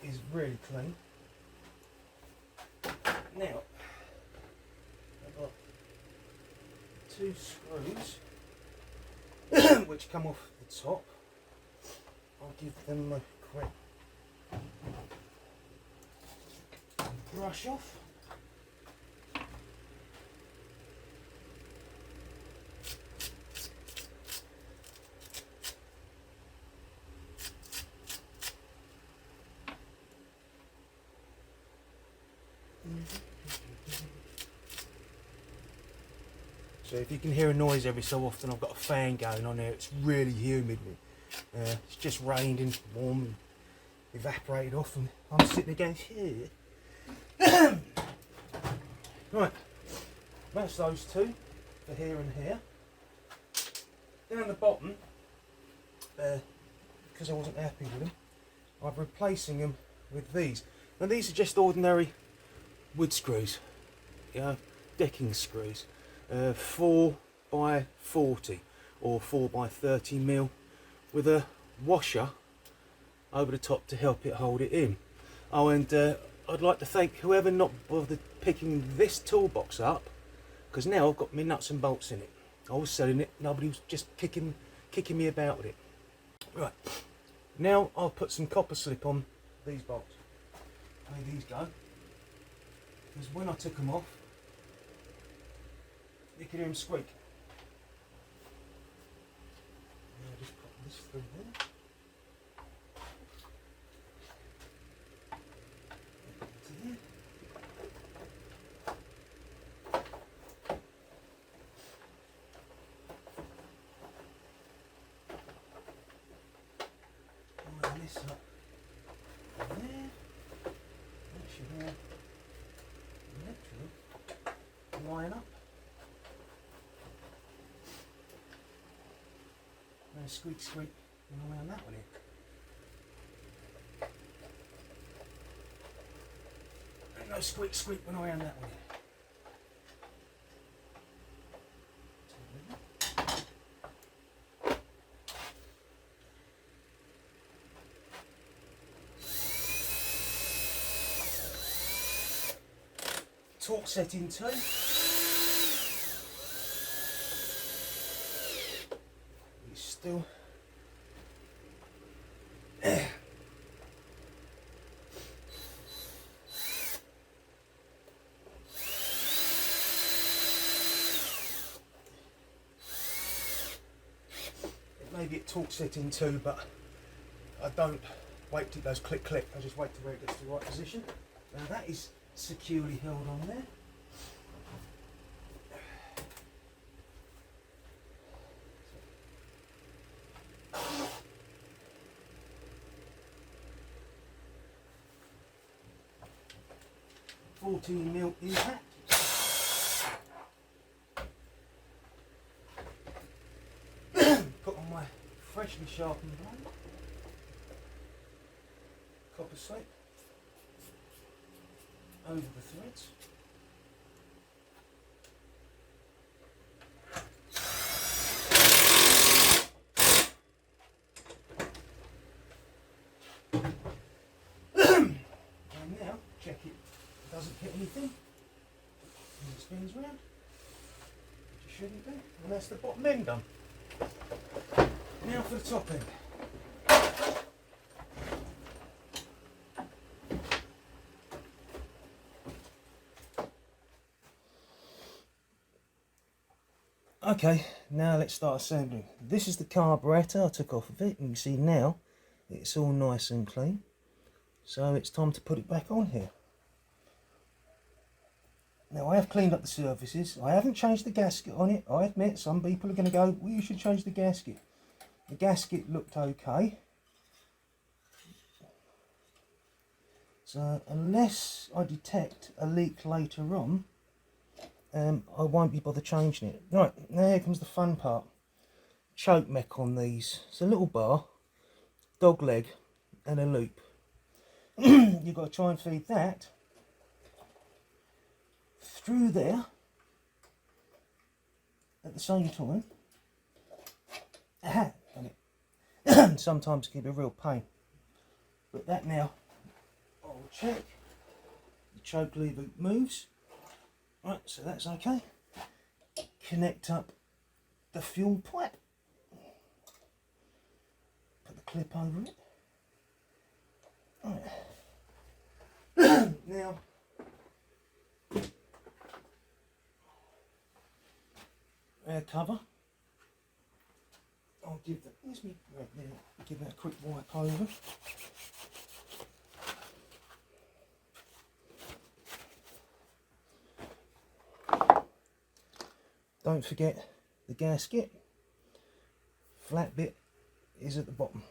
is really clean. Now, I've got 2 screws which come off the top. I'll give them a quick brush off. So if you can hear a noise every so often, I've got a fan going on there. It's really humid. It's just rained and warm and evaporated off, and I'm sitting against here. Right, that's those 2 for here and here. Down the bottom, because I wasn't happy with them, I'm replacing them with these. Now these are just ordinary wood screws, decking screws. 4 by 40 or 4 by 30 mil with a washer over the top to help it hold it in. Oh, and I'd like to thank whoever not bothered picking this toolbox up, because now I've got my nuts and bolts in it. I was selling it, nobody was just kicking me about with it. Right, now I'll put some copper slip on these bolts. How these go, because when I took them off, you can hear them squeak. Now I'll just put this through there. To there. Line this up there. That should all literally line up. No squeak squeak around that one here. And no squeak squeak when around that one here. 2. Torque setting 2. Still maybe it torque setting 2, but I don't wait till it goes click click. I just wait till where it gets to the right position. Now that is securely held on there. 14mm impact. Put on my freshly sharpened blade, copper slate over the threads. And now check it doesn't hit anything, and it spins round, which it shouldn't do, and that's the bottom end done. Now for the top end. Okay, now let's start assembling. This is the carburettor I took off of it, and you see now it's all nice and clean. So it's time to put it back on here. Now I have cleaned up the surfaces. I haven't changed the gasket on it. I admit some people are going to go, well, you should change the gasket. The gasket looked okay. So unless I detect a leak later on, I won't be bothered changing it. Right, now here comes the fun part. Choke mech on these. It's a little bar, dog leg and a loop. You've got to try and feed that through there at the same time. Aha, done it. Sometimes it can be a real pain. But that now, I'll check. The choke lever moves. Right, so that's okay. Connect up the fuel pipe. Put the clip over it. Right. Now, air cover. I'll give that. Where's me? Right there. Give that a quick wipe over. Don't forget the gasket. Flat bit is at the bottom.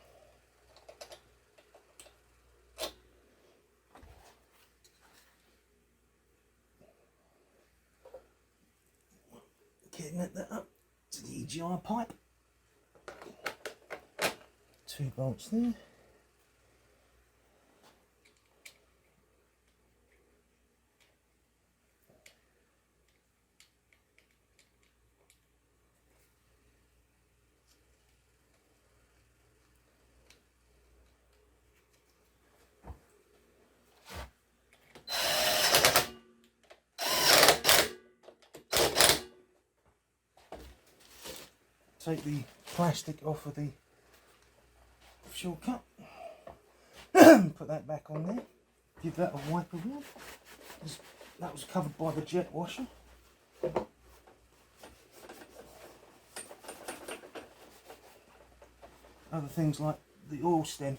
Connect that up to the EGR pipe. 2 bolts there. Take the plastic off of the fuel cup. Put that back on there. Give that a wipe around. That was covered by the jet washer. Other things like the oil stem.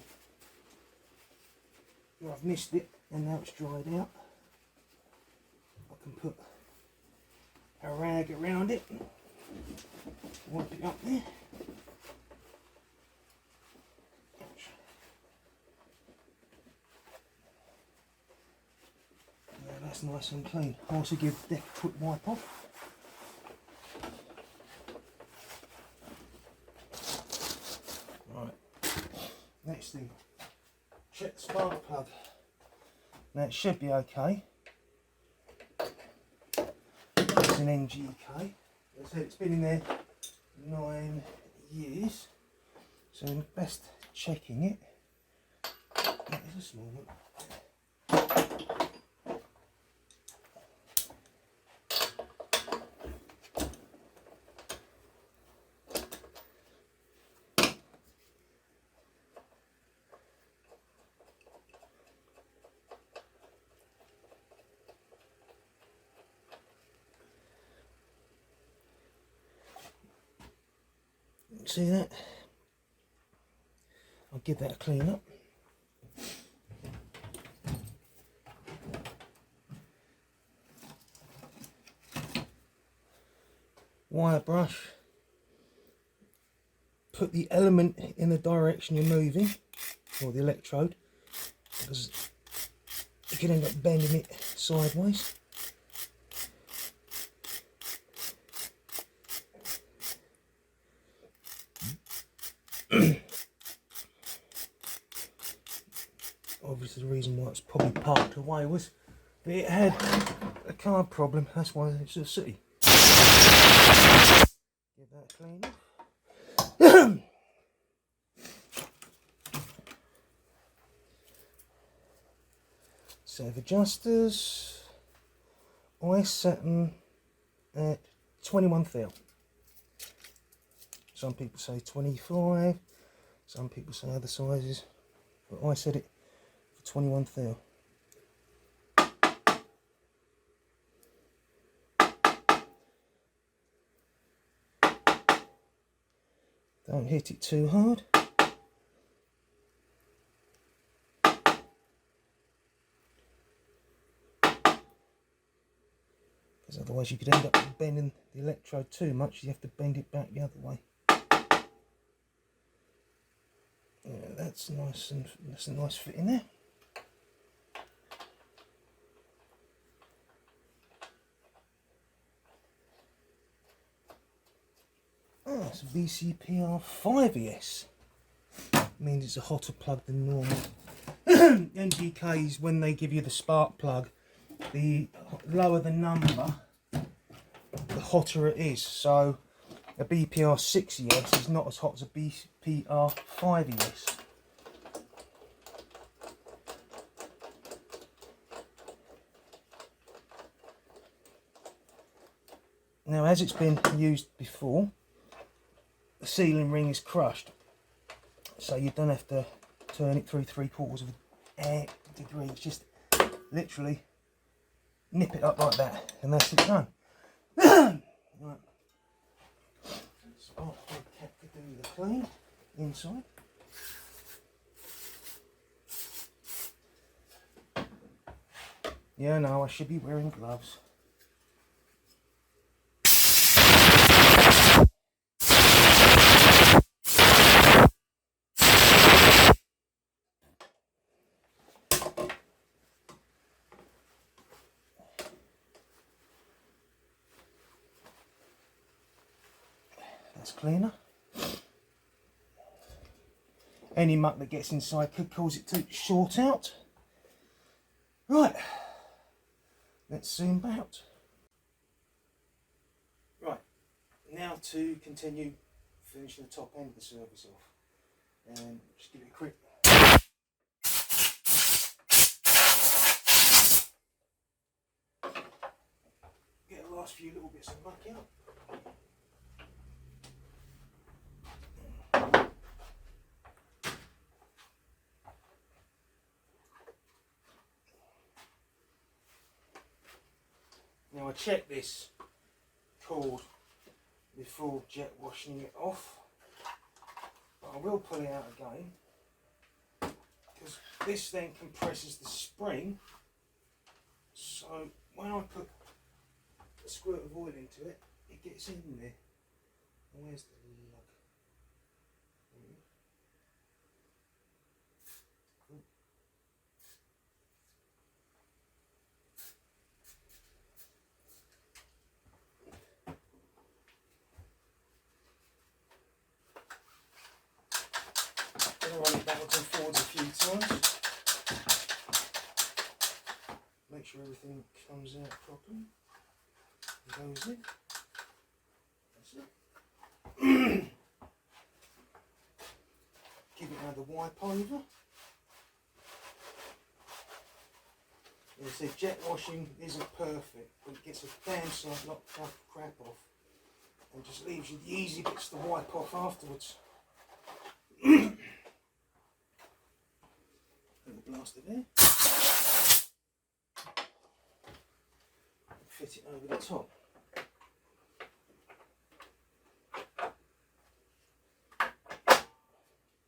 I've missed it and now it's dried out. I can put a rag around it. Wipe it up there. Yeah, that's nice and clean. I also give the deck a quick wipe off. Right. Next thing, check the spark plug. Now it should be okay. It's an NGK. As I said, it's been in there 9 years, so best checking it. That is a small one. See that? I'll give that a clean up. Wire brush. Put the element in the direction you're moving, or the electrode, because you can end up bending it sideways. Obviously the reason why it's probably parked away was that it had a carb problem, that's why it's a city. Give that a clean off. Set of adjusters. I set them at 21 thou. Some people say 25, some people say other sizes, but I set it for 21 thou. Don't hit it too hard. Because otherwise you could end up bending the electrode too much, you have to bend it back the other way. Yeah, that's nice, and that's a nice fit in there. Oh, it's a VCPR 5ES. Means it's a hotter plug than normal. NGKs, when they give you the spark plug, the lower the number, the hotter it is. So a BPR 6ES is not as hot as a BPR 5ES. Now, as it's been used before, the sealing ring is crushed, so you don't have to turn it through 3/4 of a degree. It's just literally nip it up like that, and that's it done. Right. Spark plug cap to do the clean inside. Yeah, no, I should be wearing gloves. That's cleaner. Any muck that gets inside could cause it to short out. Right, let's zoom out. Right, now to continue finishing the top end of the service off. And just give it a quick. Get the last few little bits of muck out. Now I check this cord before jet washing it off, but I will pull it out again because this then compresses the spring, so when I put a squirt of oil into it, it gets in there. Where's the lug? Run it backwards and forwards a few times. Make sure everything comes out properly. Goes in. That's it. Give it another wipe over. As I said, jet washing isn't perfect, but it gets a damn sight lot of crap off and just leaves you the easy bits to wipe off afterwards. Blast it there. Fit it over the top.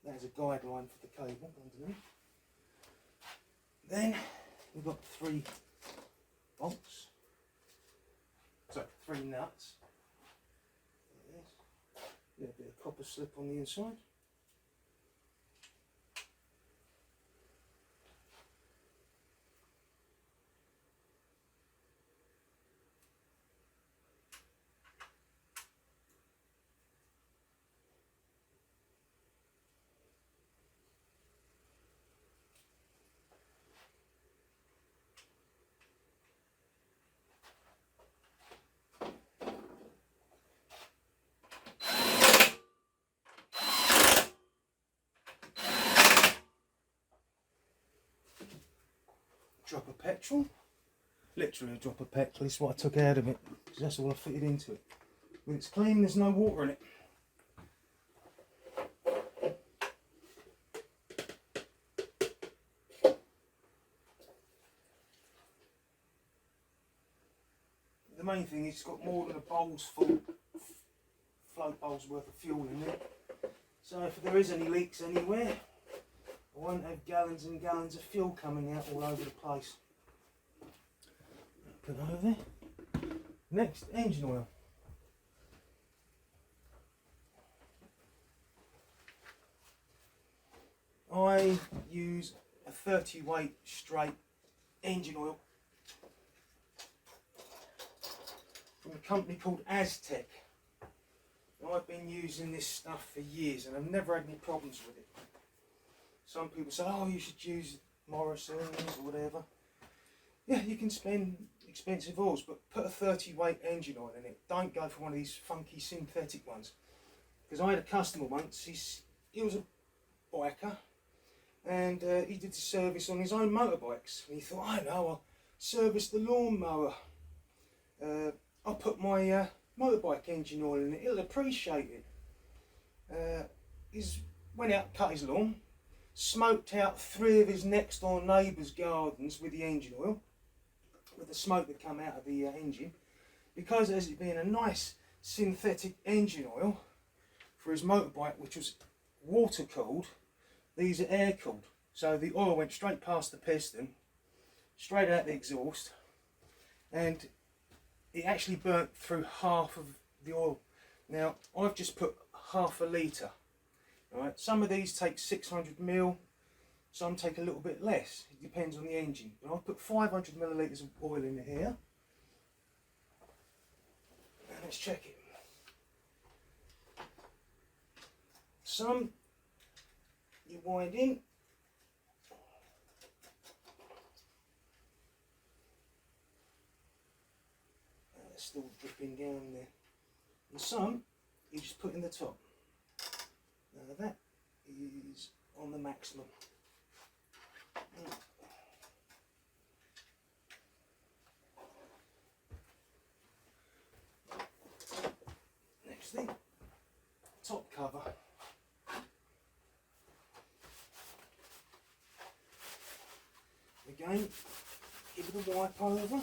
There's a guideline for the cable underneath. Then we've got 3 bolts. So 3 nuts. A little bit of copper slip on the inside. Drop of petrol, literally a drop of petrol. This is what I took out of it because that's all I fitted into it. When it's clean, there's no water in it. The main thing is it's got more than a bowl's full, float bowl's worth of fuel in it. So if there is any leaks anywhere, I won't have gallons and gallons of fuel coming out all over the place. Put that over there. Next, engine oil. I use a 30 weight straight engine oil from a company called Aztec. Now, I've been using this stuff for years and I've never had any problems with it. Some people say, oh, you should use Morrison's or whatever. Yeah, you can spend expensive oils, but put a 30 weight engine oil in it. Don't go for one of these funky synthetic ones. Because I had a customer once, he was a biker, and he did the service on his own motorbikes. And he thought, I know, I'll service the lawnmower. I'll put my motorbike engine oil in it, he'll appreciate it. He's went out, cut his lawn, smoked out 3 of his next door neighbours' gardens with the engine oil, with the smoke that come out of the engine, because as it being a nice synthetic engine oil for his motorbike, which was water cooled, these are air cooled. So the oil went straight past the piston, straight out the exhaust, and it actually burnt through half of the oil. Now I've just put half a litre. Alright, some of these take 600 ml, some take a little bit less. It depends on the engine. But I've put 500 millilitres of oil in here. Now let's check it. Some you wind in. It's still dripping down there. And some you just put in the top. Now that is on the maximum. Next thing, top cover. Again, give it a wipe over.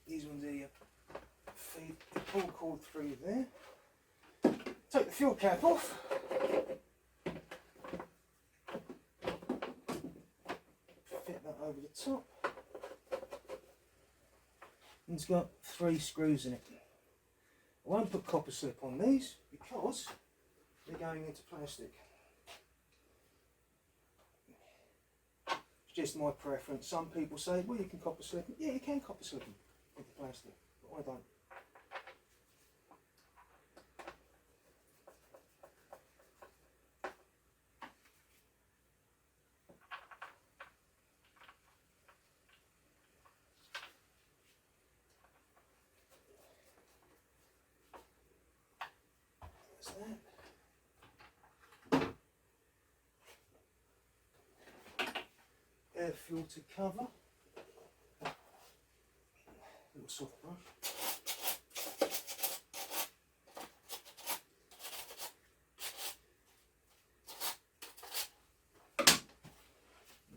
These ones here, feed the pull cord through there. Take the fuel cap off. Fit that over the top. And it's got 3 screws in it. I won't put copper slip on these because they're going into plastic. It's just my preference. Some people say, well, you can copper slip them. Yeah, you can copper slip them with the plastic, but I don't. That. Air filter cover, little soft brush. A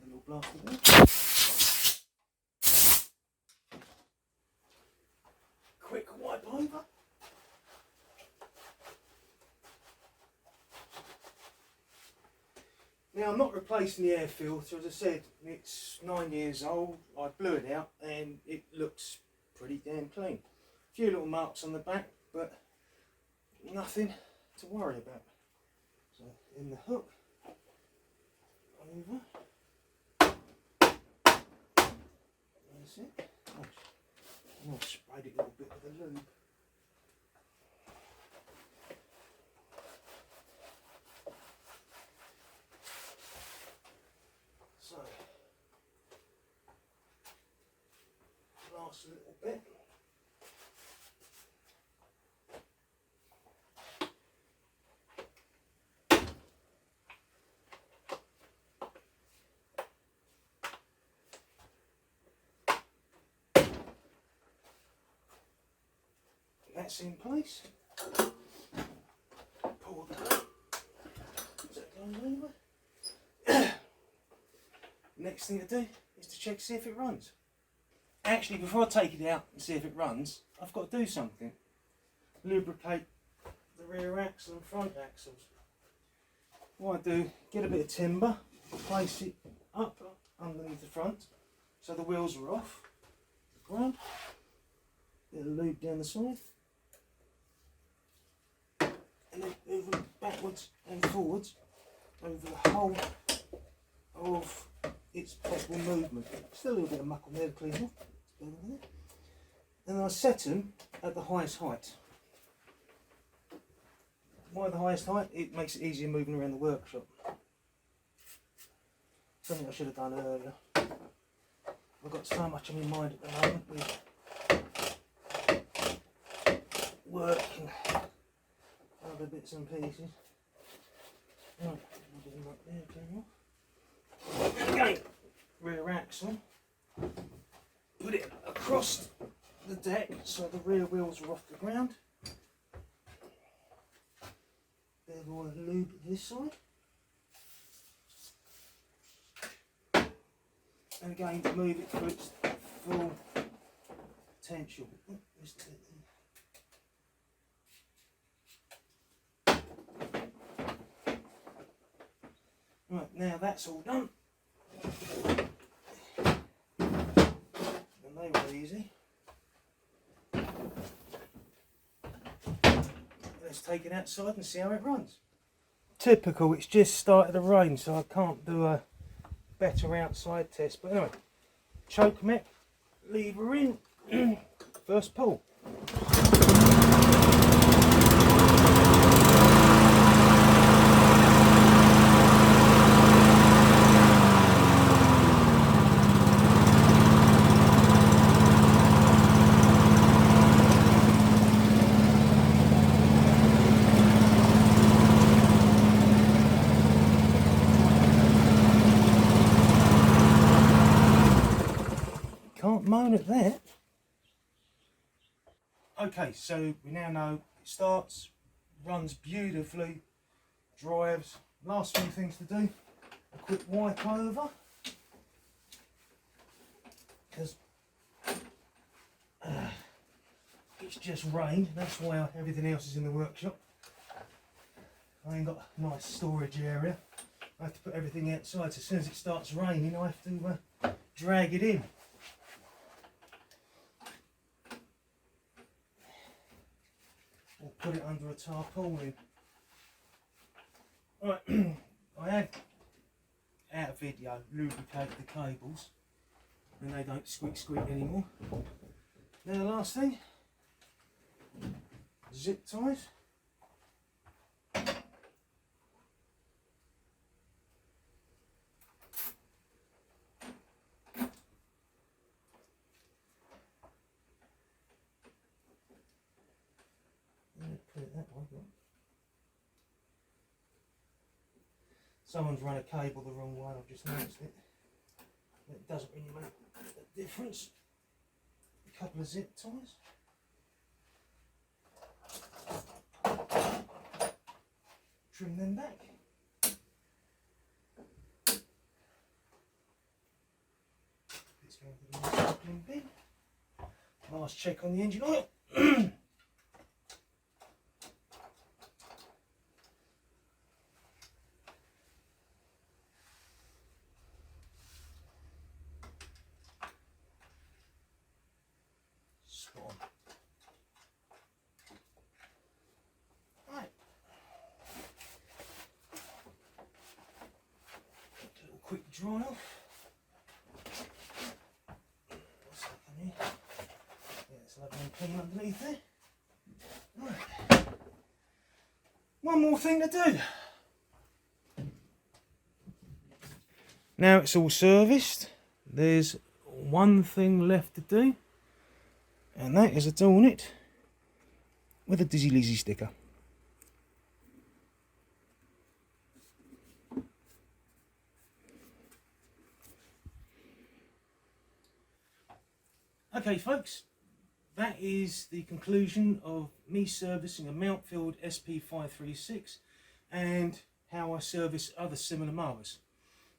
little blast of there. Quick wipe over. Now I'm not replacing the air filter, as I said, it's 9 years old, I blew it out and it looks pretty damn clean. A few little marks on the back, but nothing to worry about. So in the hook, over, that's it. I'm going to spray it a little bit with a lube. So, last little bit. That's in place. Pull that up. So it goes over. Next thing to do is to check, see if it runs. Actually, before I take it out and see if it runs, I've got to do something. Lubricate the rear axle and front axles. What I do, get a bit of timber, place it up underneath the front so the wheels are off the ground. Bit of lube down the side. And then move them backwards and forwards over the whole of its possible movement. Still a little bit of muck on there to clean off. And then I set them at the highest height. Why the highest height? It makes it easier moving around the workshop. Something I should have done earlier. I've got so much on my mind at the moment with work and other other bits and pieces. Right, I'll do them up there, okay. Again, rear axle. Put it across the deck so the rear wheels are off the ground. There's all the lube this side. And again, to move it to its full potential. Right, now that's all done. And they were easy. Let's take it outside and see how it runs. Typical, it's just started to rain, so I can't do a better outside test. But anyway, choke mech, lever in, first pull. Can't moan at that. Okay, so we now know it starts, runs beautifully, drives. Last few things to do, a quick wipe over, because it's just rained, that's why everything else is in the workshop. I ain't got a nice storage area. I have to put everything outside, so as soon as it starts raining I have to drag it in. Or put it under a tarpaulin. Right, I had out of video lubricated the cables and they don't squeak anymore. Now the last thing, zip ties. Put it that way. Someone's run a cable the wrong way, I've just noticed it. It doesn't really make a difference. A couple of zip ties. Trim them back. Let's go to the recycling bin. Last check on the engine oil. Quick dry off. What's happening here? Yeah, it's lovely and clean underneath there. Right. One more thing to do. Now it's all serviced. There's one thing left to do, and that is adorn it with a Lizzy sticker. Okay folks, that is the conclusion of me servicing a Mountfield sp536 and how I service other similar mowers.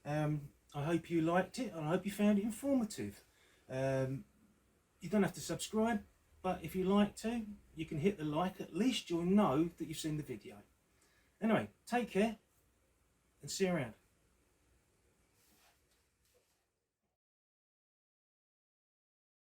I hope you liked it and I hope you found it informative. You don't have to subscribe, but if you like to, you can hit the like, at least you'll know that you've seen the video. Anyway, take care and see you around.